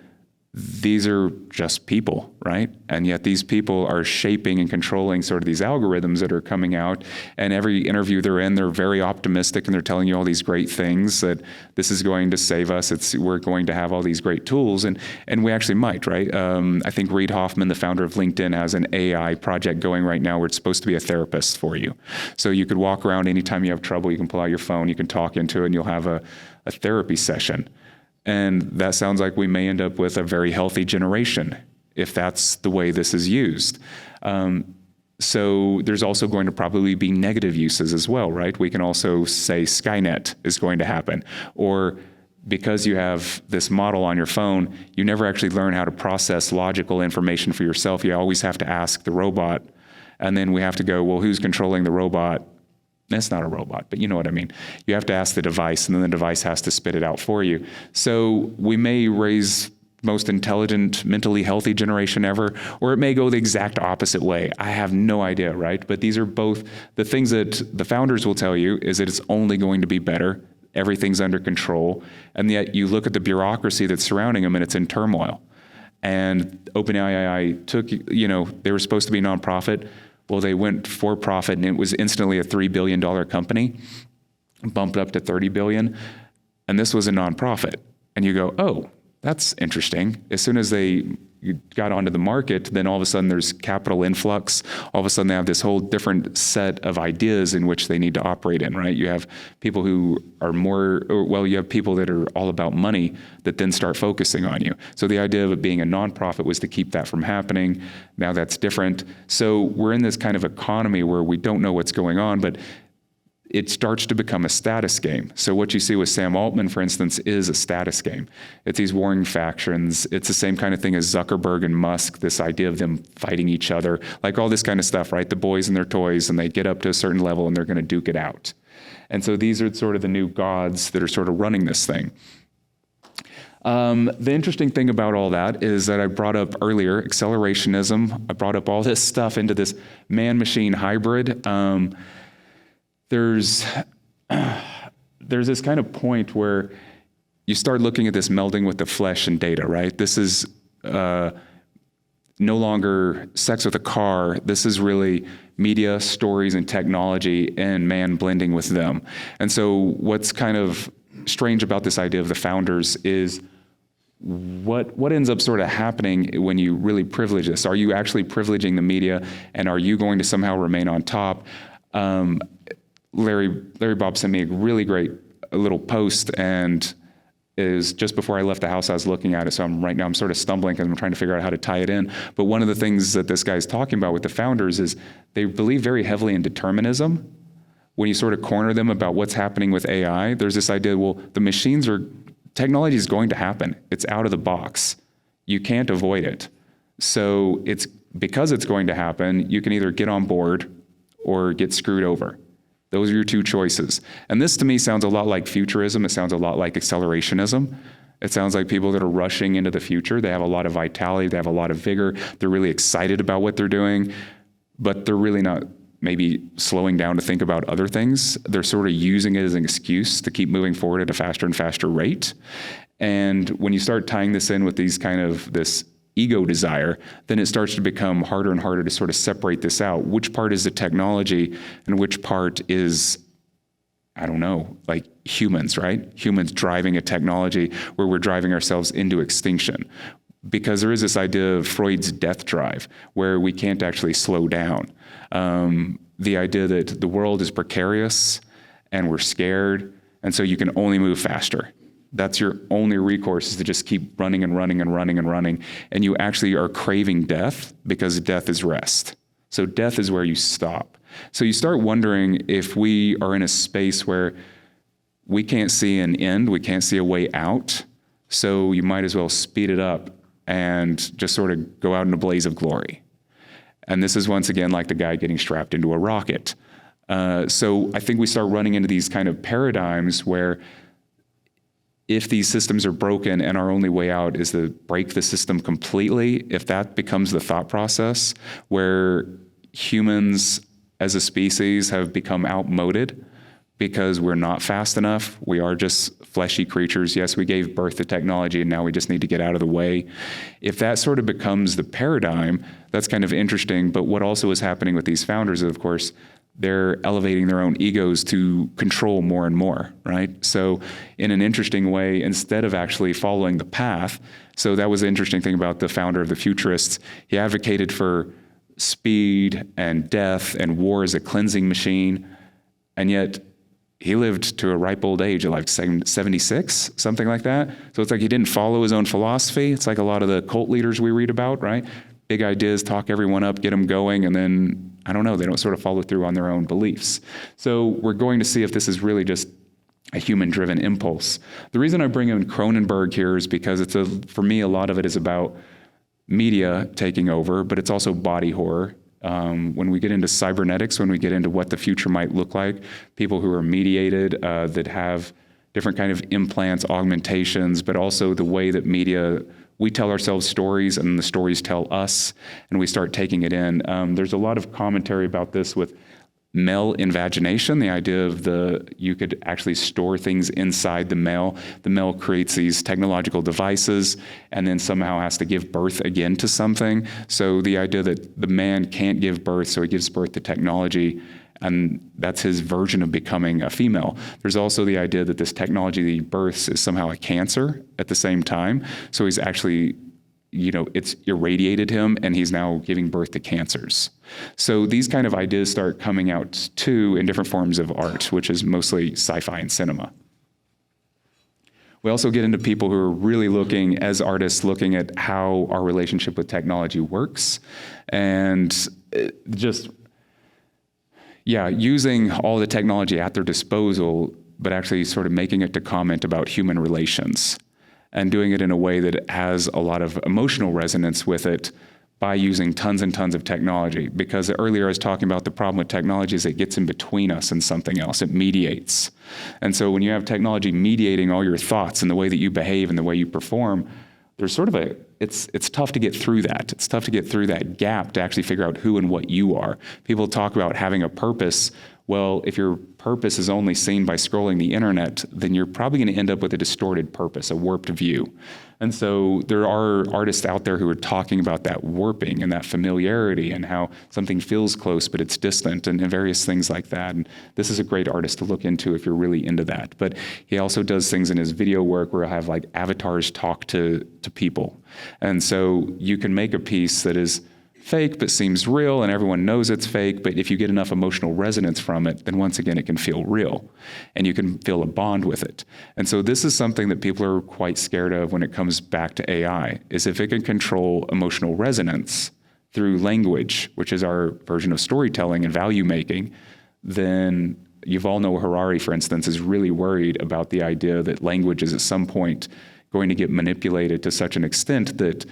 these are just people, right? And yet these people are shaping and controlling sort of these algorithms that are coming out. And every interview they're in, they're very optimistic, and they're telling you all these great things that this is going to save us. We're going to have all these great tools, and we actually might, right? I think Reid Hoffman, the founder of LinkedIn, has an AI project going right now where it's supposed to be a therapist for you. So you could walk around anytime you have trouble, you can pull out your phone, you can talk into it, and you'll have a therapy session. And that sounds like we may end up with a very healthy generation if that's the way this is used. So there's also going to probably be negative uses as well, right? We can also say Skynet is going to happen. Or because you have this model on your phone, you never actually learn how to process logical information for yourself. You always have to ask the robot. And then we have to go, well, who's controlling the robot? It's not a robot, but you know what I mean. You have to ask the device, and then the device has to spit it out for you. So we may raise most intelligent, mentally healthy generation ever, or it may go the exact opposite way. I have no idea, right? But these are both the things that the founders will tell you is that it's only going to be better. Everything's under control. And yet you look at the bureaucracy that's surrounding them, and it's in turmoil. And OpenAI took, they were supposed to be nonprofit. Well, they went for profit, and it was instantly a $3 billion company, bumped up to $30 billion. And this was a nonprofit. And you go, oh, that's interesting. As soon as they got onto the market, then all of a sudden there's capital influx. All of a sudden they have this whole different set of ideas in which they need to operate in, right? You have people who are you have people that are all about money that then start focusing on you. So the idea of it being a nonprofit was to keep that from happening. Now that's different. So we're in this kind of economy where we don't know what's going on, but it starts to become a status game. So what you see with Sam Altman, for instance, is a status game. It's these warring factions. It's the same kind of thing as Zuckerberg and Musk, this idea of them fighting each other, like all this kind of stuff, right? The boys and their toys, and they get up to a certain level and they're going to duke it out. And so these are sort of the new gods that are sort of running this thing. The interesting thing about all that is that I brought up earlier, accelerationism. I brought up all this stuff into this man-machine hybrid. There's this kind of point where you start looking at this melding with the flesh and data, right? This is no longer sex with a car. This is really media, stories, and technology, and man blending with them. And so what's kind of strange about this idea of the founders is what ends up sort of happening when you really privilege this? Are you actually privileging the media, and are you going to somehow remain on top? Larry Bob sent me a really great little post, and is just before I left the house, I was looking at it. So right now I'm sort of stumbling because I'm trying to figure out how to tie it in. But one of the things that this guy's talking about with the founders is they believe very heavily in determinism. When you sort of corner them about what's happening with AI, there's this idea, well, technology is going to happen. It's out of the box. You can't avoid it. So because it's going to happen, you can either get on board or get screwed over. Those are your two choices. And this to me sounds a lot like futurism. It sounds a lot like accelerationism. It sounds like people that are rushing into the future. They have a lot of vitality. They have a lot of vigor. They're really excited about what they're doing. but they're really not maybe slowing down to think about other things. They're sort of using it as an excuse to keep moving forward at a faster and faster rate. And when you start tying this in with this ego desire, then it starts to become harder and harder to sort of separate this out. Which part is the technology and which part is, I don't know, like humans, right? Humans driving a technology where we're driving ourselves into extinction. Because there is this idea of Freud's death drive where we can't actually slow down. The idea that the world is precarious and we're scared, and so you can only move faster. That's your only recourse, is to just keep running and running and running and running. And you actually are craving death because death is rest. So death is where you stop. So you start wondering if we are in a space where we can't see an end, we can't see a way out. So you might as well speed it up and just sort of go out in a blaze of glory. And this is once again like the guy getting strapped into a rocket. So I think we start running into these kind of paradigms where if these systems are broken and our only way out is to break the system completely, if that becomes the thought process where humans as a species have become outmoded because we're not fast enough, we are just fleshy creatures. Yes, we gave birth to technology and now we just need to get out of the way. If that sort of becomes the paradigm, that's kind of interesting. But what also is happening with these founders, of course, they're elevating their own egos to control more and more, right? So in an interesting way, instead of actually following the path, so that was the interesting thing about the founder of the Futurists. He advocated for speed and death and war as a cleansing machine, and yet he lived to a ripe old age at like 76, something like that. So it's like he didn't follow his own philosophy. It's like a lot of the cult leaders we read about, right? Big ideas, talk everyone up, get them going, and then, I don't know, they don't sort of follow through on their own beliefs. So we're going to see if this is really just a human-driven impulse. The reason I bring in Cronenberg here is because for me, a lot of it is about media taking over, but it's also body horror. When we get into cybernetics, when we get into what the future might look like, people who are mediated, that have different kind of implants, augmentations, but also the way that media, we tell ourselves stories and the stories tell us, and we start taking it in. There's a lot of commentary about this with male invagination, the idea of you could actually store things inside the male. The male creates these technological devices and then somehow has to give birth again to something. So the idea that the man can't give birth, so he gives birth to technology, and that's his version of becoming a female. There's also the idea that this technology that he births is somehow a cancer at the same time. So he's actually, it's irradiated him and he's now giving birth to cancers. So these kind of ideas start coming out too in different forms of art, which is mostly sci-fi and cinema. We also get into people who are really looking, as artists, looking at how our relationship with technology works and using all the technology at their disposal, but actually sort of making it to comment about human relations and doing it in a way that has a lot of emotional resonance with it by using tons and tons of technology. Because earlier I was talking about the problem with technology is it gets in between us and something else. It mediates. And so when you have technology mediating all your thoughts and the way that you behave and the way you perform, there's sort of it's tough to get through that. It's tough to get through that gap to actually figure out who and what you are. People talk about having a purpose. Well, if your purpose is only seen by scrolling the internet, then you're probably going to end up with a distorted purpose, a warped view. And so there are artists out there who are talking about that warping and that familiarity and how something feels close, but it's distant and various things like that. And this is a great artist to look into if you're really into that. But he also does things in his video work where he'll have like avatars talk to people. And so you can make a piece that is fake but seems real and everyone knows it's fake, but if you get enough emotional resonance from it, then once again it can feel real and you can feel a bond with it. And so this is something that people are quite scared of when it comes back to AI, is if it can control emotional resonance through language, which is our version of storytelling and value making, then Yuval Noah Harari, for instance, is really worried about the idea that language is at some point going to get manipulated to such an extent that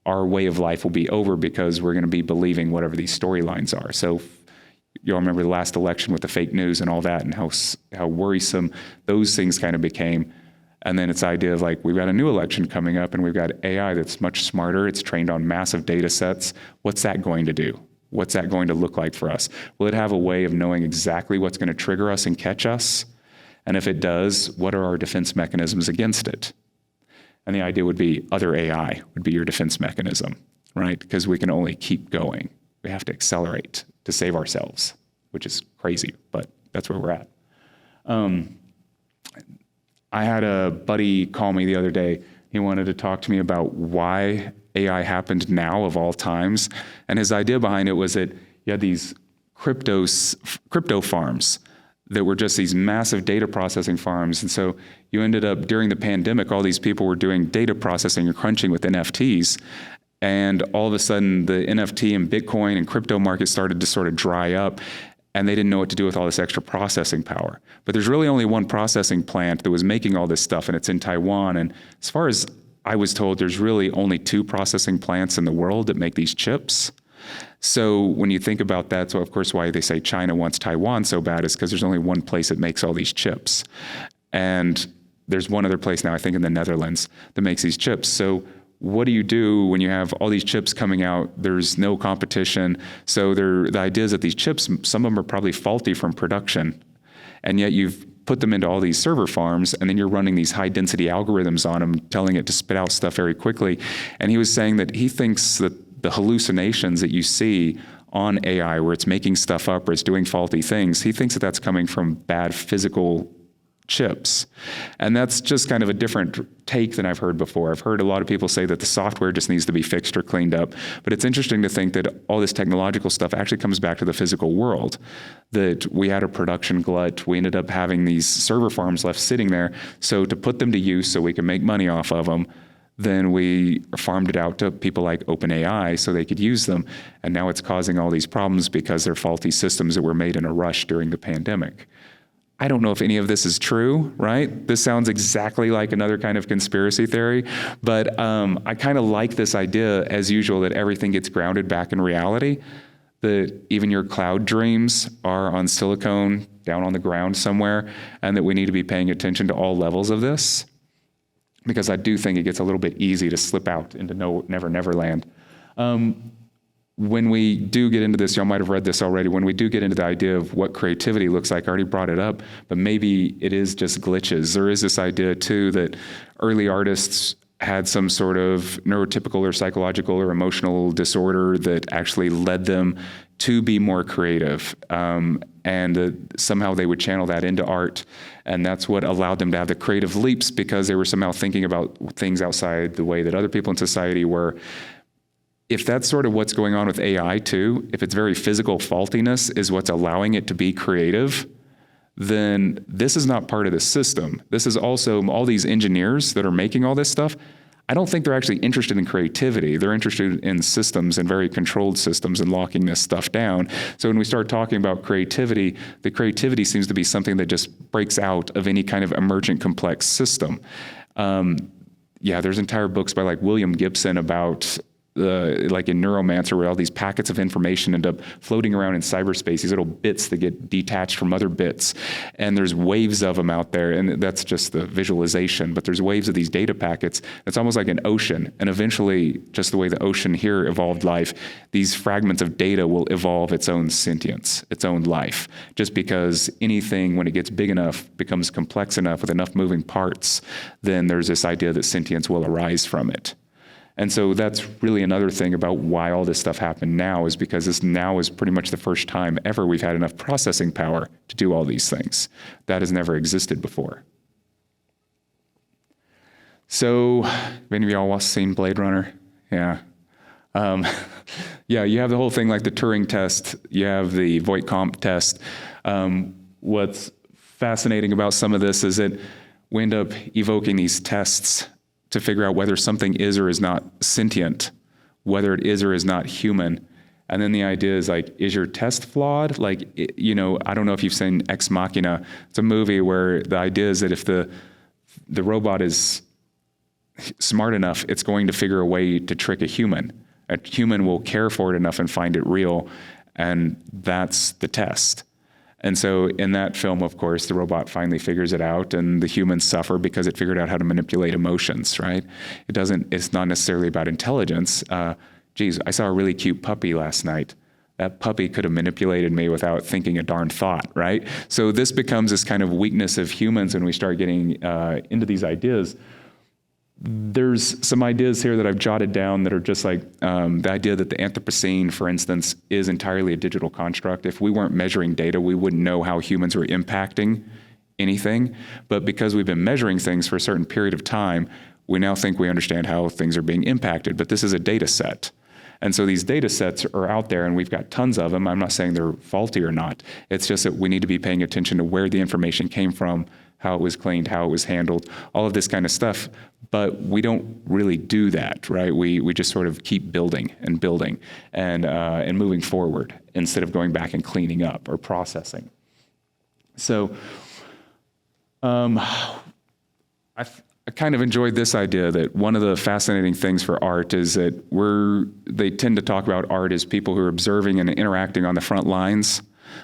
our way of life will be over because we're going to be believing whatever these storylines are. So you all remember the last election with the fake news and all that and how worrisome those things kind of became. And then it's the idea of like, we've got a new election coming up and we've got AI that's much smarter. It's trained on massive data sets. What's that going to do? What's that going to look like for us? Will it have a way of knowing exactly what's going to trigger us and catch us? And if it does, what are our defense mechanisms against it? And the idea would be other AI would be your defense mechanism, right? Because we can only keep going. We have to accelerate to save ourselves, which is crazy, but that's where we're at. I had a buddy call me the other day. He wanted to talk to me about why AI happened now of all times. And his idea behind it was that you had these crypto farms that were just these massive data processing farms. And so you ended up, during the pandemic, all these people were doing data processing and crunching with NFTs. And all of a sudden, the NFT and Bitcoin and crypto markets started to sort of dry up, and they didn't know what to do with all this extra processing power. But there's really only one processing plant that was making all this stuff, and it's in Taiwan. And as far as I was told, there's really only 2 processing plants in the world that make these chips. So when you think about that, so of course why they say China wants Taiwan so bad is because there's only one place that makes all these chips. And there's one other place now, I think in the Netherlands, that makes these chips. So what do you do when you have all these chips coming out? There's no competition. So the idea is that these chips, some of them are probably faulty from production. And yet you've put them into all these server farms, and then you're running these high density algorithms on them, telling it to spit out stuff very quickly. And he was saying that he thinks that the hallucinations that you see on AI, where it's making stuff up or it's doing faulty things, he thinks that that's coming from bad physical chips. And that's just kind of a different take than I've heard before. I've heard a lot of people say that the software just needs to be fixed or cleaned up. But it's interesting to think that all this technological stuff actually comes back to the physical world, that we had a production glut. We ended up having these server farms left sitting there. So to put them to use so we can make money off of them, then we farmed it out to people like OpenAI so they could use them. And now it's causing all these problems because they're faulty systems that were made in a rush during the pandemic. I don't know if any of this is true, right? This sounds exactly like another kind of conspiracy theory, but I kind of like this idea, as usual, that everything gets grounded back in reality, that even your cloud dreams are on silicone down on the ground somewhere, and that we need to be paying attention to all levels of this, because I do think it gets a little bit easy to slip out into Never Land. When we do get into this, y'all might have read this already, when we do get into the idea of what creativity looks like, I already brought it up, but maybe it is just glitches. There is this idea too that early artists had some sort of neurotypical or psychological or emotional disorder that actually led them to be more creative. And somehow they would channel that into art. And that's what allowed them to have the creative leaps, because they were somehow thinking about things outside the way that other people in society were. If that's sort of what's going on with AI too, if it's very physical faultiness is what's allowing it to be creative, then this is not part of the system. This is also all these engineers that are making all this stuff. I don't think they're actually interested in creativity. They're interested in systems and very controlled systems and locking this stuff down. So when we start talking about creativity, the creativity seems to be something that just breaks out of any kind of emergent complex system. There's entire books by like William Gibson about like in Neuromancer, where all these packets of information end up floating around in cyberspace, these little bits that get detached from other bits. And there's waves of them out there, and that's just the visualization, but there's waves of these data packets. It's almost like an ocean. And eventually, just the way the ocean here evolved life, these fragments of data will evolve its own sentience, its own life, just because anything, when it gets big enough, becomes complex enough with enough moving parts, then there's this idea that sentience will arise from it. And so that's really another thing about why all this stuff happened now, is because this now is pretty much the first time ever we've had enough processing power to do all these things. That has never existed before. So, have any of y'all seen Blade Runner? Yeah. You have the whole thing like the Turing test, you have the Voight-Kampff test. What's fascinating about some of this is that we end up evoking these tests to figure out whether something is or is not sentient, whether it is or is not human. And then the idea is like, is your test flawed? Like, I don't know if you've seen Ex Machina. It's a movie where the idea is that if the robot is smart enough, it's going to figure a way to trick a human. A human will care for it enough and find it real, and that's the test. And so in that film, of course, the robot finally figures it out, and the humans suffer because it figured out how to manipulate emotions, right? It's not necessarily about intelligence. I saw a really cute puppy last night. that puppy could have manipulated me without thinking a darn thought, right? So this becomes this kind of weakness of humans when we start getting into these ideas. There's some ideas here that I've jotted down that are just like the idea that the Anthropocene, for instance, is entirely a digital construct. If we weren't measuring data, we wouldn't know how humans were impacting anything. But because we've been measuring things for a certain period of time, we now think we understand how things are being impacted. But this is a data set. And so these data sets are out there, and we've got tons of them. I'm not saying they're faulty or not. It's just that we need to be paying attention to where the information came from, how it was cleaned, how it was handled, all of this kind of stuff. But we don't really do that, right? We just sort of keep building and moving forward instead of going back and cleaning up or processing. So I kind of enjoyed this idea that one of the fascinating things for art is that they tend to talk about art as people who are observing and interacting on the front lines,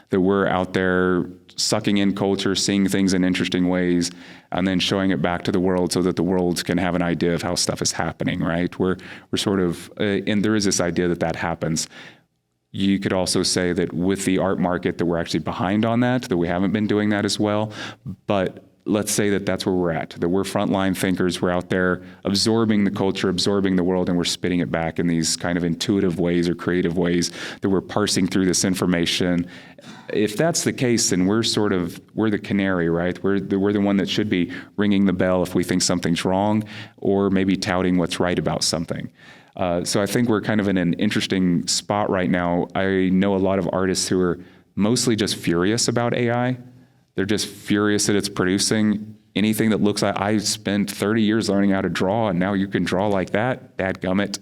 that we're out there sucking in culture, seeing things in interesting ways, and then showing it back to the world so that the world can have an idea of how stuff is happening, right? We're sort of, and there is this idea that happens. You could also say that with the art market that we're actually behind on that we haven't been doing that as well. But let's say that that's where we're at, that we're frontline thinkers, we're out there absorbing the culture, absorbing the world, and we're spitting it back in these kind of intuitive ways or creative ways, that we're parsing through this information. If that's the case, then we're the canary, right? We're the one that should be ringing the bell if we think something's wrong, or maybe touting what's right about something. So I think we're kind of in an interesting spot right now. I know a lot of artists who are mostly just furious about AI. They're just furious that it's producing anything that looks like, I spent 30 years learning how to draw, and now you can draw like that? Dadgummit.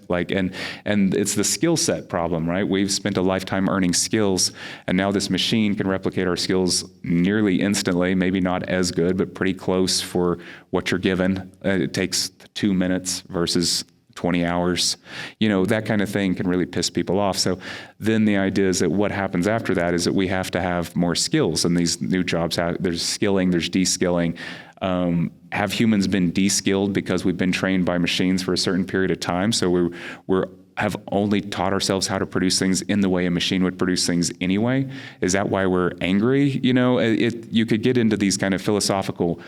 And it's the skill set problem, right? We've spent a lifetime earning skills, and now this machine can replicate our skills nearly instantly, maybe not as good, but pretty close for what you're given. It takes 2 minutes versus 20 hours, that kind of thing can really piss people off. So then the idea is that what happens after that is that we have to have more skills, and these new jobs there's skilling, there's de-skilling. Have humans been de-skilled because we've been trained by machines for a certain period of time? So we have only taught ourselves how to produce things in the way a machine would produce things anyway? Is that why we're angry? You could get into these kind of philosophical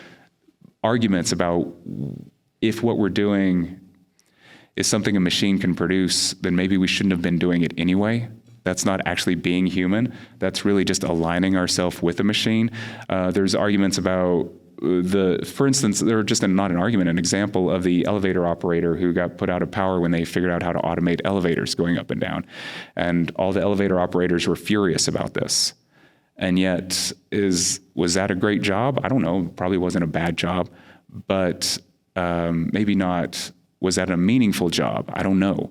arguments about if what we're doing is something a machine can produce, then maybe we shouldn't have been doing it anyway. That's not actually being human. That's really just aligning ourselves with a machine. There's arguments about for instance, they're just not an argument, an example of the elevator operator who got put out of power when they figured out how to automate elevators going up and down. And all the elevator operators were furious about this. And yet, was that a great job? I don't know, probably wasn't a bad job, but maybe not. Was that a meaningful job? I don't know.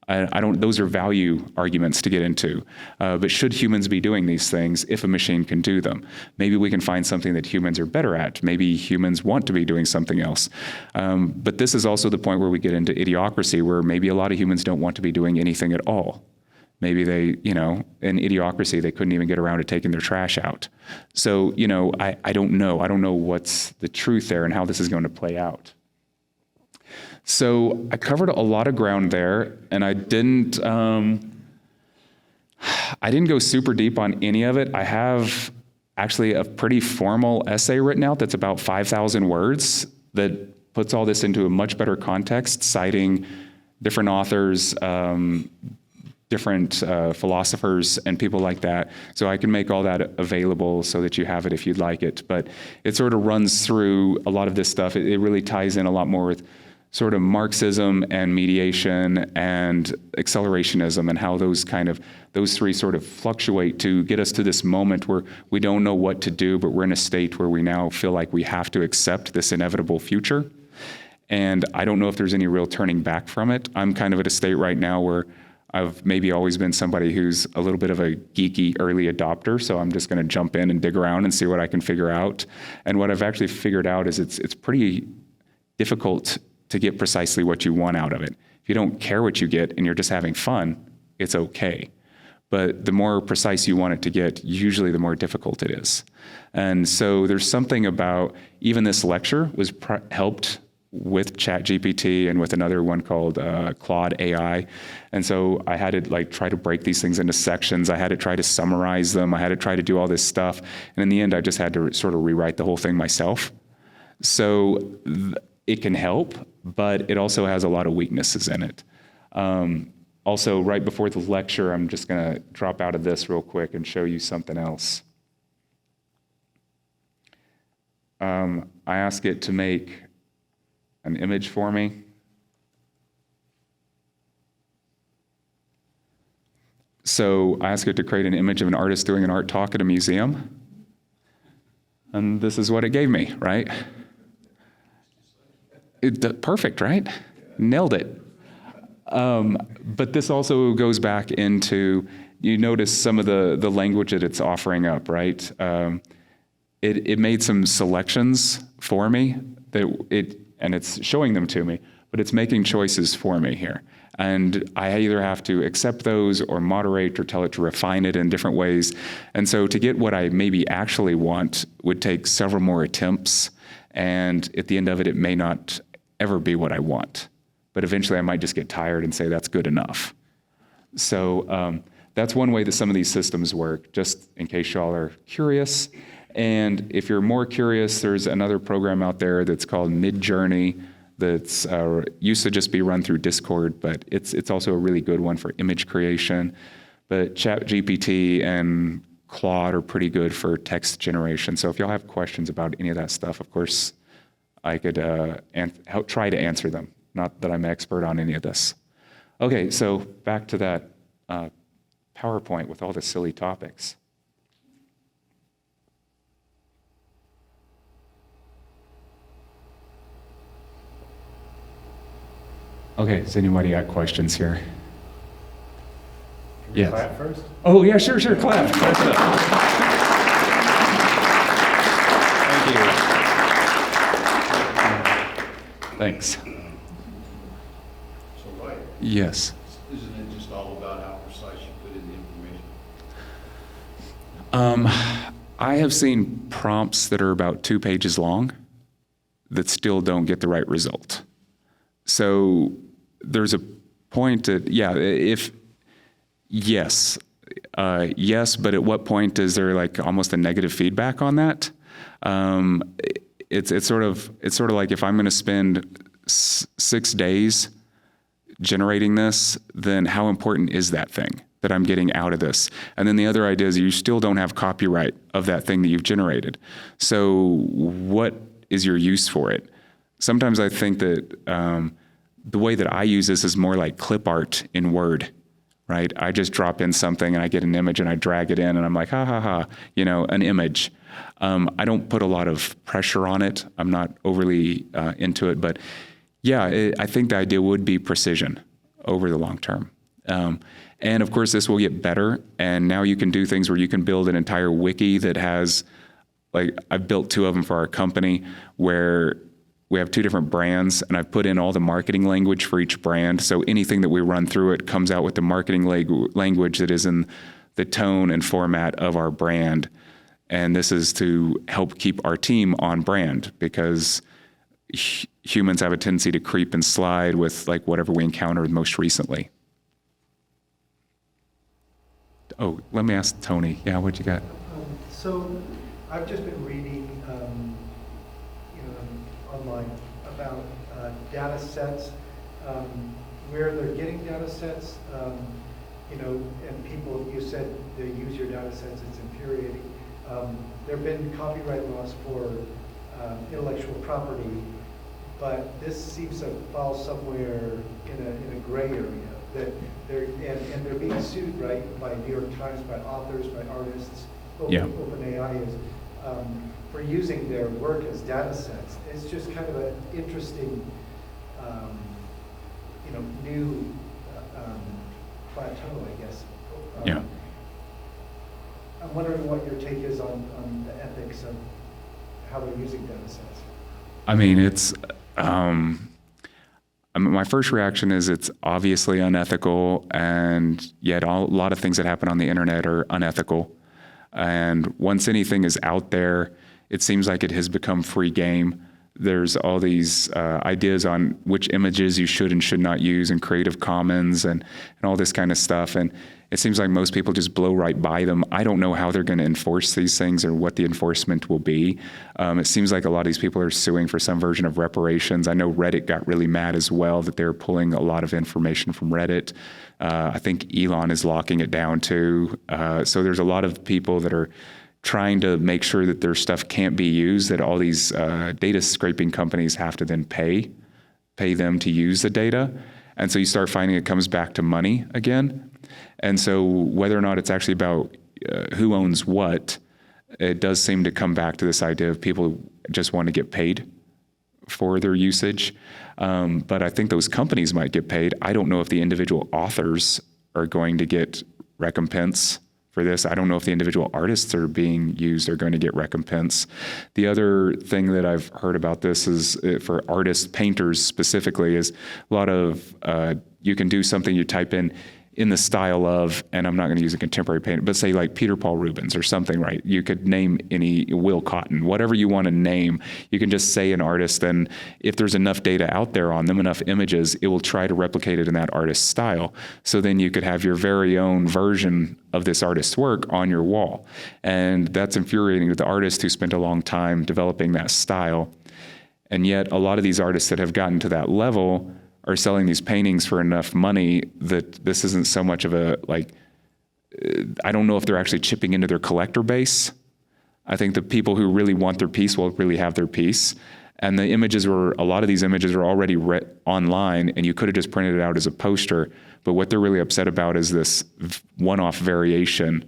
Those are value arguments to get into. But should humans be doing these things if a machine can do them? Maybe we can find something that humans are better at. Maybe humans want to be doing something else. But this is also the point where we get into idiocracy, where maybe a lot of humans don't want to be doing anything at all. Maybe they, in idiocracy, they couldn't even get around to taking their trash out. So, I don't know. I don't know what's the truth there and how this is going to play out. So I covered a lot of ground there, and I didn't go super deep on any of it. I have actually a pretty formal essay written out that's about 5,000 words that puts all this into a much better context, citing different authors, different philosophers and people like that. So I can make all that available so that you have it if you'd like it. But it sort of runs through a lot of this stuff. It really ties in a lot more with sort of Marxism and mediation and accelerationism, and how those three sort of fluctuate to get us to this moment where we don't know what to do, but we're in a state where we now feel like we have to accept this inevitable future. And I don't know if there's any real turning back from it. I'm kind of at a state right now where I've maybe always been somebody who's a little bit of a geeky early adopter, so I'm just going to jump in and dig around and see what I can figure out. And what I've actually figured out is it's pretty difficult to get precisely what you want out of it. If you don't care what you get and you're just having fun, it's okay. But the more precise you want it to get, usually the more difficult it is. And so there's something about, even this lecture was helped with ChatGPT and with another one called Claude AI. And so I had to like try to break these things into sections. I had to try to summarize them. I had to try to do all this stuff. And in the end, I just had to sort of rewrite the whole thing myself. So it can help, but it also has a lot of weaknesses in it. Also, right before the lecture, I'm just going to drop out of this real quick and show you something else. I ask it to make an image for me. So I ask it to create an image of an artist doing an art talk at a museum. And this is what it gave me, right? Perfect, right? Nailed it. But this also goes back into, you notice some of the language that it's offering up, right? It made some selections for me and it's showing them to me, but it's making choices for me here. And I either have to accept those or moderate or tell it to refine it in different ways. And so to get what I maybe actually want would take several more attempts. And at the end of it, it may not ever be what I want. But eventually I might just get tired and say that's good enough. So that's one way that some of these systems work, just in case y'all are curious. And if you're more curious, there's another program out there that's called Midjourney that's used to just be run through Discord, but it's also a really good one for image creation. But ChatGPT and Claude are pretty good for text generation. So if y'all have questions about any of that stuff, of course, I could try to answer them. Not that I'm an expert on any of this. Okay, so back to that PowerPoint with all the silly topics. Okay, does anybody got questions here? Yes. Clap first? Oh, yeah, sure, clap. Clap it up. Thank you. Thanks. So, right, Yes. isn't it just all about how precise you put in the information? I have seen prompts that are about 2 pages long that still don't get the right result. So there's a point that, yes, but at what point is there like almost a negative feedback on that? It's sort of like if I'm going to spend 6 days generating this, then how important is that thing that I'm getting out of this? And then the other idea is you still don't have copyright of that thing that you've generated. So what is your use for it? Sometimes I think that the way that I use this is more like clip art in Word, right? I just drop in something and I get an image and I drag it in and I'm like, an image. I don't put a lot of pressure on it. I'm not overly into it, but I think the idea would be precision over the long term. And of course, this will get better. And now you can do things where you can build an entire wiki that has, like, I've built 2 of them for our company where we have 2 different brands, and I've put in all the marketing language for each brand. So anything that we run through it comes out with the marketing language that is in the tone and format of our brand. And this is to help keep our team on brand because humans have a tendency to creep and slide with like whatever we encountered most recently. Oh, let me ask Tony. Yeah, what you got? So I've just been reading, online about data sets, where they're getting data sets, and people, you said they use your data sets, it's infuriating. There have been copyright laws for intellectual property, but this seems to fall somewhere in a gray area. That they're being sued, right, by New York Times, by authors, by artists. OpenAI is for using their work as data sets. It's just kind of an interesting, new plateau, I guess. I'm wondering what your take is on the ethics of how they're using data sets. I mean, it's. My first reaction is it's obviously unethical, and yet a lot of things that happen on the internet are unethical. And once anything is out there, it seems like it has become free game. There's all these ideas on which images you should and should not use, and Creative Commons and all this kind of stuff. And it seems like most people just blow right by them. I don't know how they're going to enforce these things or what the enforcement will be. It seems like a lot of these people are suing for some version of reparations. I know Reddit got really mad as well that they're pulling a lot of information from Reddit. I think Elon is locking it down too. So there's a lot of people that are trying to make sure that their stuff can't be used, that all these data scraping companies have to then pay them to use the data. And so you start finding it comes back to money again. And so whether or not it's actually about who owns what, it does seem to come back to this idea of people just want to get paid for their usage. But I think those companies might get paid. I don't know if the individual authors are going to get recompense for this. I don't know if the individual artists are being used are going to get recompense. The other thing that I've heard about this is for artists, painters specifically, is a lot of, you can do something, you type in the style of, and I'm not going to use a contemporary painter, but say like Peter Paul Rubens or something, right? You could name any Will Cotton, whatever you want to name. You can just say an artist, and if there's enough data out there on them, enough images, it will try to replicate it in that artist's style. So then you could have your very own version of this artist's work on your wall. And that's infuriating to the artist who spent a long time developing that style. And yet a lot of these artists that have gotten to that level are selling these paintings for enough money that this isn't so much of a, like, I don't know if they're actually chipping into their collector base. I think the people who really want their piece will really have their piece. And the images were, a lot of these images are already online, and you could have just printed it out as a poster. But what they're really upset about is this one-off variation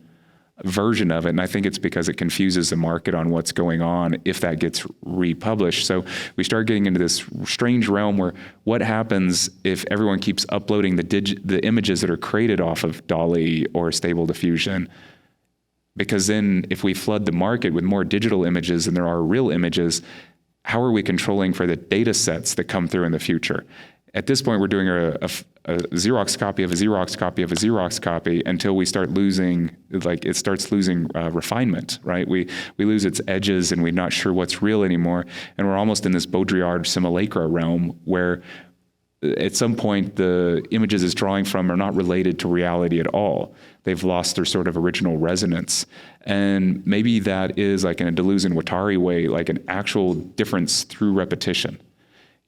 version of it. And I think it's because it confuses the market on what's going on if that gets republished. So we start getting into this strange realm where what happens if everyone keeps uploading the images that are created off of DALL-E or Stable Diffusion? Because then if we flood the market with more digital images than there are real images, how are we controlling for the data sets that come through in the future? At this point, we're doing a Xerox copy of a Xerox copy of a Xerox copy until we start losing, like it starts losing refinement, right? We lose its edges and we're not sure what's real anymore. And we're almost in this Baudrillard simulacra realm where at some point the images it's drawing from are not related to reality at all. They've lost their sort of original resonance. And maybe that is like in a Deleuze-Guattari way, like an actual difference through repetition.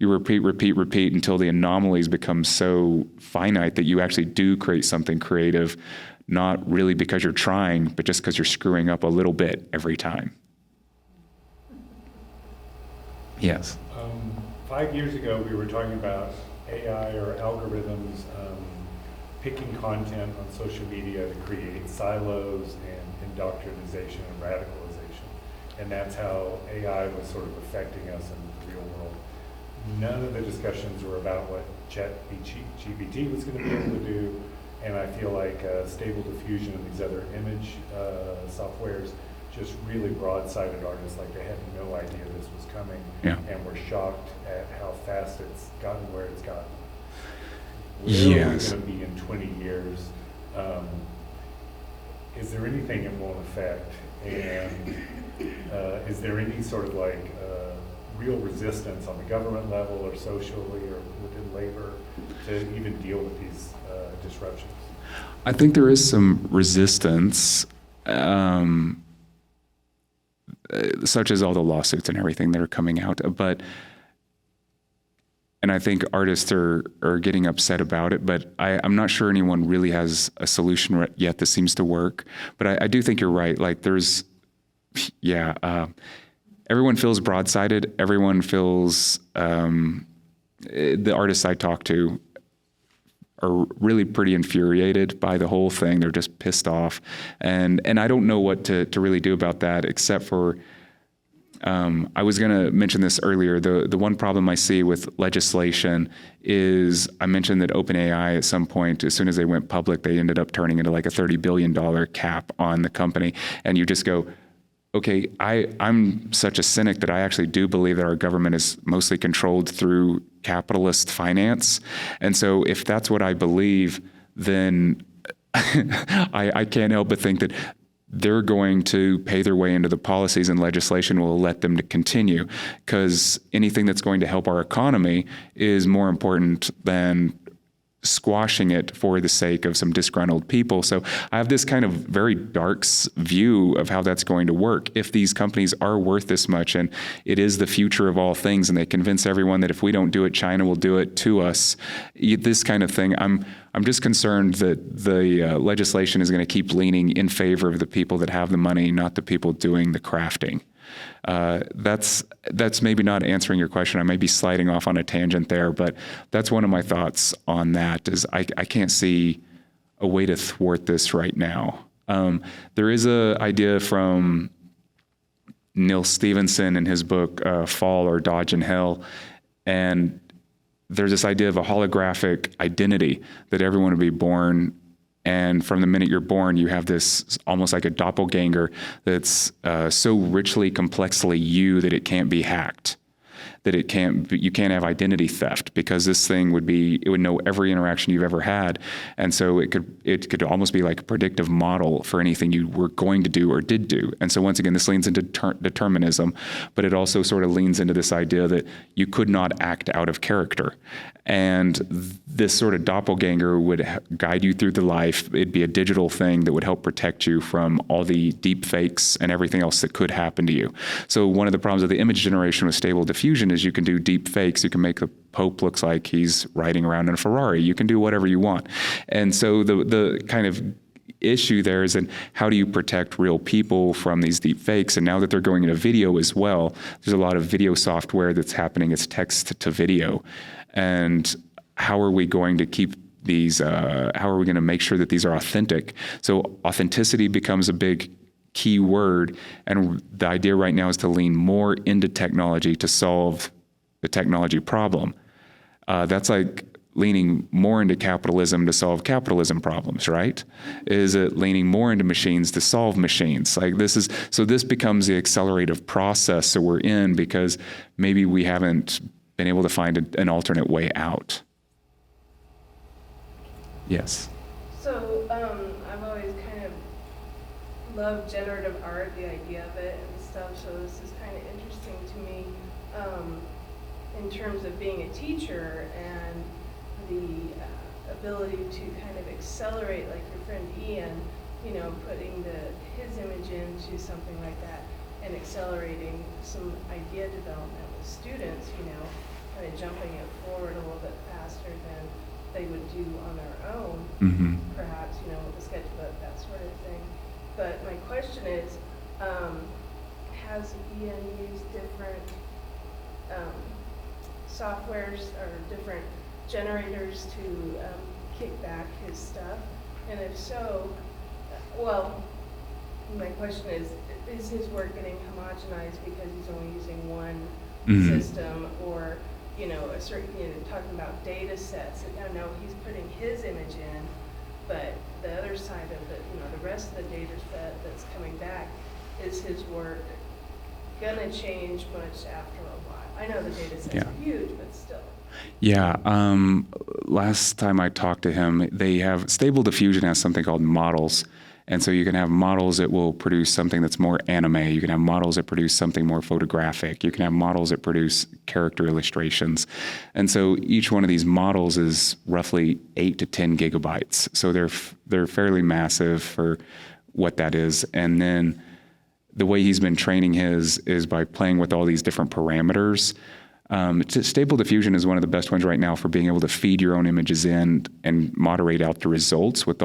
You repeat until the anomalies become so finite that you actually do create something creative, not really because you're trying, but just because you're screwing up a little bit every time. Yes. 5 years ago, we were talking about AI or algorithms picking content on social media to create silos and indoctrination and radicalization. And that's how AI was sort of affecting us in the real world. None of the discussions were about what ChatGPT was going to be able to do, and I feel like Stable Diffusion and these other image softwares just really broadsided artists like they had no idea this was coming, and were shocked at how fast it's gotten where it's gotten. Where are we going to be in 20 years? Is there anything it won't affect? And is there any sort of like real resistance on the government level or socially or within labor to even deal with these disruptions? I think there is some resistance, such as all the lawsuits and everything that are coming out. And I think artists are getting upset about it, but I'm not sure anyone really has a solution yet that seems to work. But I do think you're right. Like there's, everyone feels broadsided. Everyone feels, the artists I talk to are really pretty infuriated by the whole thing. They're just pissed off. And I don't know what to really do about that, except for, I was going to mention this earlier. The one problem I see with legislation is I mentioned that OpenAI at some point, as soon as they went public, they ended up turning into like a $30 billion cap on the company. And you just go, okay, I'm such a cynic that I actually do believe that our government is mostly controlled through capitalist finance. And so if that's what I believe, then I can't help but think that they're going to pay their way into the policies, and legislation will let them to continue, because anything that's going to help our economy is more important than squashing it for the sake of some disgruntled people. So I have this kind of very dark view of how that's going to work. If these companies are worth this much and it is the future of all things, and they convince everyone that if we don't do it, China will do it to us, this kind of thing, I'm just concerned that the legislation is going to keep leaning in favor of the people that have the money, not the people doing the crafting. That's maybe not answering your question. I may be sliding off on a tangent there, but that's one of my thoughts on that. Is I can't see a way to thwart this right now. There is a idea from Neil Stephenson in his book Fall or Dodge in Hell, and there's this idea of a holographic identity that everyone would be born. And from the minute you're born, you have this almost like a doppelganger that's so richly, complexly you that it can't be hacked, that you can't have identity theft, because this thing would know every interaction you've ever had. And so it could almost be like a predictive model for anything you were going to do or did do. And so once again, this leans into determinism, but it also sort of leans into this idea that you could not act out of character. And this sort of doppelganger would guide you through the life. It'd be a digital thing that would help protect you from all the deep fakes and everything else that could happen to you. So one of the problems of the image generation with Stable Diffusion is you can do deep fakes. You can make the Pope looks like he's riding around in a Ferrari. You can do whatever you want. And so the kind of issue there is, in how do you protect real people from these deep fakes? And now that they're going into video as well, there's a lot of video software that's happening as text to video. And how are we going to keep these, how are we going to make sure that these are authentic? So authenticity becomes a big key word. And the idea right now is to lean more into technology to solve the technology problem. That's like leaning more into capitalism to solve capitalism problems, right? Is it leaning more into machines to solve machines? Like this becomes the accelerative process that we're in, because maybe we haven't been able to find an alternate way out. Yes. So I've always kind of loved generative art, the idea of it and stuff, so this is kind of interesting to me in terms of being a teacher and the ability to kind of accelerate, like your friend Ian, putting his image into something like that and accelerating some idea development with students, kind of jumping it forward a little bit faster than they would do on their own, perhaps, with a sketchbook, that sort of thing. But my question is, has Ian used different softwares or different generators to kick back his stuff? And if so, my question is his work getting homogenized because he's only using one system, or a certain, talking about data sets, and no, he's putting his image in, but the other side of it, the rest of the data set that's coming back, is his work gonna change much after a while? I know the data sets are huge, but still. Yeah, last time I talked to him, Stable Diffusion has something called models. And so you can have models that will produce something that's more anime. You can have models that produce something more photographic. You can have models that produce character illustrations. And so each one of these models is roughly 8 to 10 gigabytes. So they're fairly massive for what that is. And then the way he's been training his is by playing with all these different parameters. Stable Diffusion is one of the best ones right now for being able to feed your own images in and moderate out the results with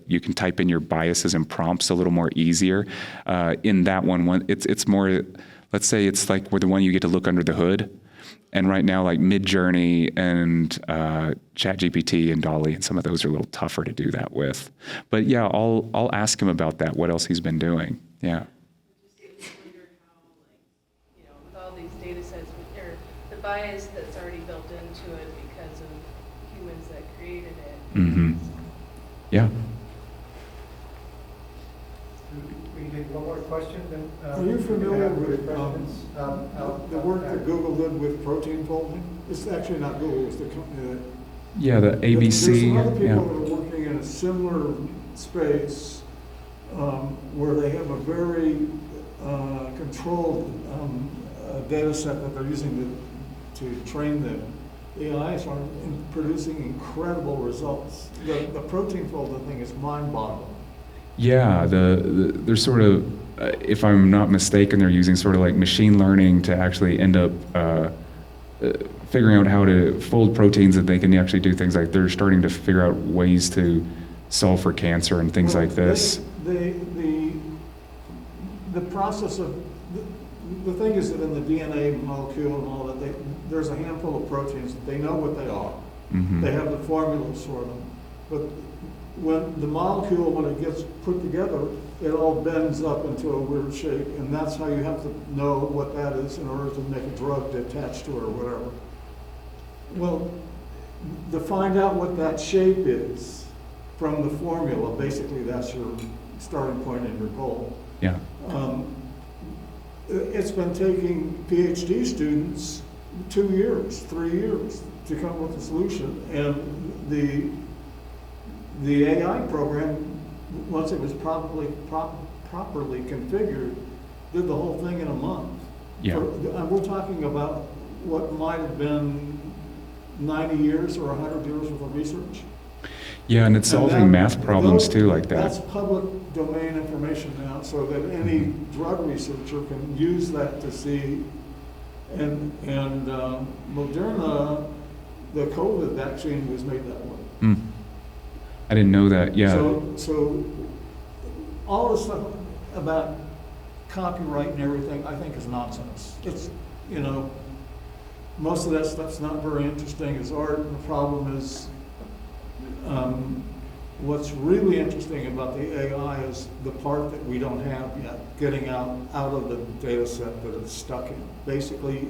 you can type in your biases and prompts a little more easier. In that one, it's more, let's say it's like we're the one you get to look under the hood. And right now, like Midjourney and ChatGPT and DALL-E and some of those are a little tougher to do that with. But yeah, I'll ask him about that, what else he's been doing. Yeah. Bias that's already built into it because of humans that created it. Mm-hmm. Yeah. We did one more question, then. Are you familiar with questions? the work that Google did with protein folding? It's actually not Google, it's the company that... Yeah, the ABC. There's some other people that are working in a similar space where they have a very controlled data set that they're using to train the AIs on, producing incredible results. The protein folder thing is mind-boggling. Yeah, they're sort of, if I'm not mistaken, they're using sort of like machine learning to actually end up figuring out how to fold proteins that they can actually do things like they're starting to figure out ways to solve for cancer and things like this. The process of, the thing is that in the DNA molecule and all that, there's a handful of proteins that they know what they are. Mm-hmm. They have the formulas for them. But when the molecule, when it gets put together, it all bends up into a weird shape, and that's how you have to know what that is in order to make a drug to attach to it or whatever. Well, to find out what that shape is from the formula, basically that's your starting point and your goal. Yeah. It's been taking PhD students 2 years, 3 years to come up with a solution, and the AI program, once it was properly configured, did the whole thing in a month. Yeah. And we're talking about what might have been 90 years or 100 years worth of research. Yeah, and it's solving math problems too like that. That's public domain information now, so that any drug researcher can use that to see. And Moderna, the COVID vaccine was made that way. Mm. I didn't know that. Yeah. So all this stuff about copyright and everything, I think is nonsense. It's, most of that stuff's not very interesting as art. The problem is, what's really interesting about the AI is the part that we don't have yet, getting out of the data set that it's stuck in. Basically,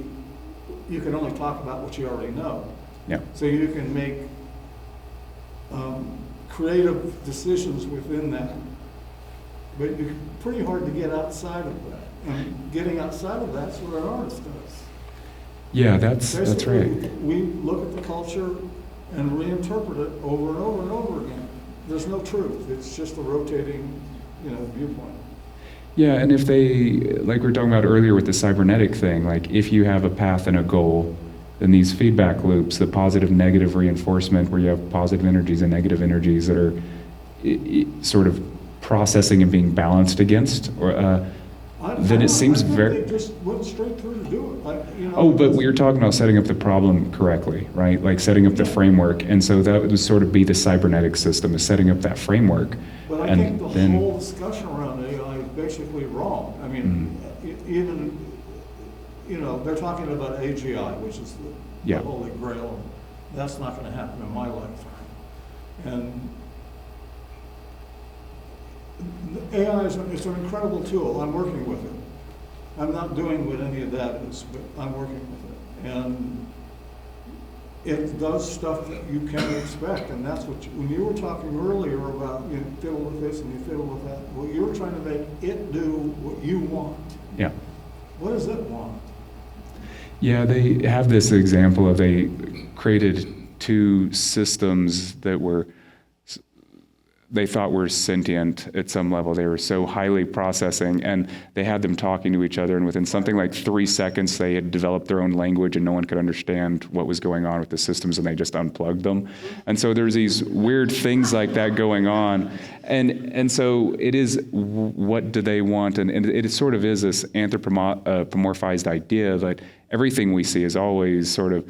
you can only talk about what you already know. Yeah. So you can make creative decisions within that, but it's pretty hard to get outside of that. And getting outside of that's what an artist does. Yeah, that's Basically, right. we look at the culture and reinterpret it over and over and over again. There's no truth. It's just a rotating, viewpoint. Yeah, and if they, like we were talking about earlier with the cybernetic thing, like if you have a path and a goal, then these feedback loops, the positive negative reinforcement where you have positive energies and negative energies that are sort of processing and being balanced against, or then it seems very. They just went straight through to do it. Oh, but we were talking about setting up the problem correctly, right? Like setting up the framework, and so that would sort of be the cybernetic system, is setting up that framework. But I think the whole discussion around AI is basically wrong. I mean, even, they're talking about AGI, which is the holy grail. That's not going to happen in my lifetime. And AI is an incredible tool. I'm working with it. I'm not doing what any of that is, but I'm working with it. And it does stuff that you can expect, and that's what when you were talking earlier about you fiddle with this and you fiddle with that, well, you were trying to make it do what you want. Yeah. What does it want? Yeah, they have this example of they created two systems that they thought were sentient at some level. They were so highly processing, and they had them talking to each other, and within something like 3 seconds, they had developed their own language, and no one could understand what was going on with the systems, and they just unplugged them. And so there's these weird things like that going on. And so it is, what do they want? And it sort of is this anthropomorphized idea that everything we see is always sort of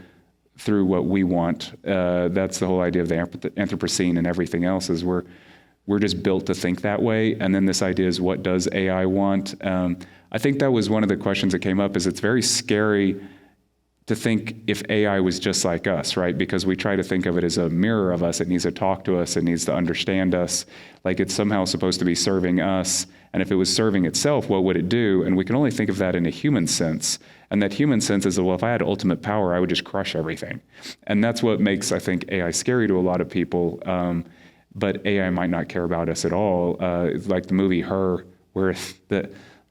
through what we want. That's the whole idea of the Anthropocene, and everything else is we're just built to think that way. And then this idea is, what does AI want? I think that was one of the questions that came up, is it's very scary to think if AI was just like us, right? Because we try to think of it as a mirror of us. It needs to talk to us. It needs to understand us. Like it's somehow supposed to be serving us. And if it was serving itself, what would it do? And we can only think of that in a human sense. And that human sense is, well, if I had ultimate power, I would just crush everything. And that's what makes, I think, AI scary to a lot of people. But AI might not care about us at all. It's like the movie Her, where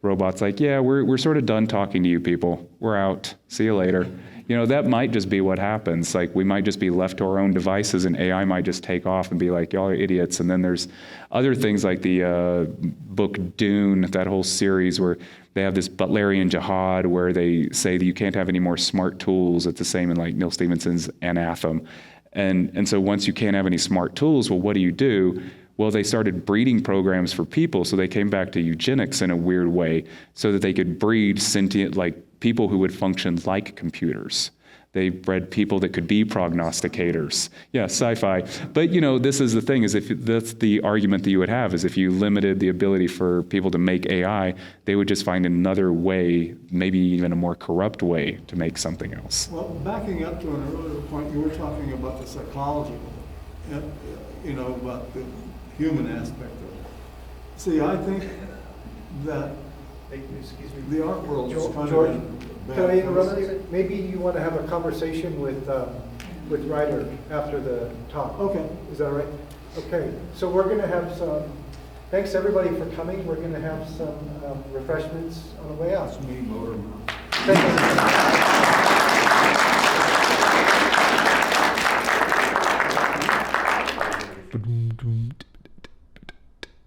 robots like, yeah, we're sort of done talking to you people. We're out. See you later. That might just be what happens. Like, we might just be left to our own devices, and AI might just take off and be like, y'all are idiots. And then there's other things like the book Dune, that whole series where they have this Butlerian jihad where they say that you can't have any more smart tools. It's the same in like Neil Stephenson's Anathema. And so once you can't have any smart tools, well, what do? Well, they started breeding programs for people, so they came back to eugenics in a weird way, so that they could breed sentient, like people who would function like computers. They bred people that could be prognosticators. Yeah, sci-fi. But this is the thing: is if that's the argument that you would have, is if you limited the ability for people to make AI, they would just find another way, maybe even a more corrupt way, to make something else. Well, backing up to an earlier point, you were talking about the psychology, and, about the human aspect of it. See, I think that Excuse me. the art world is kind George, of a can I bad interrupt place. you? Maybe you want to have a conversation with Ryder after the talk. Okay. Is that all right? Okay, so we're going to have thanks everybody for coming. We're going to have some refreshments on the way out. That's me, motor mouth. Thank you.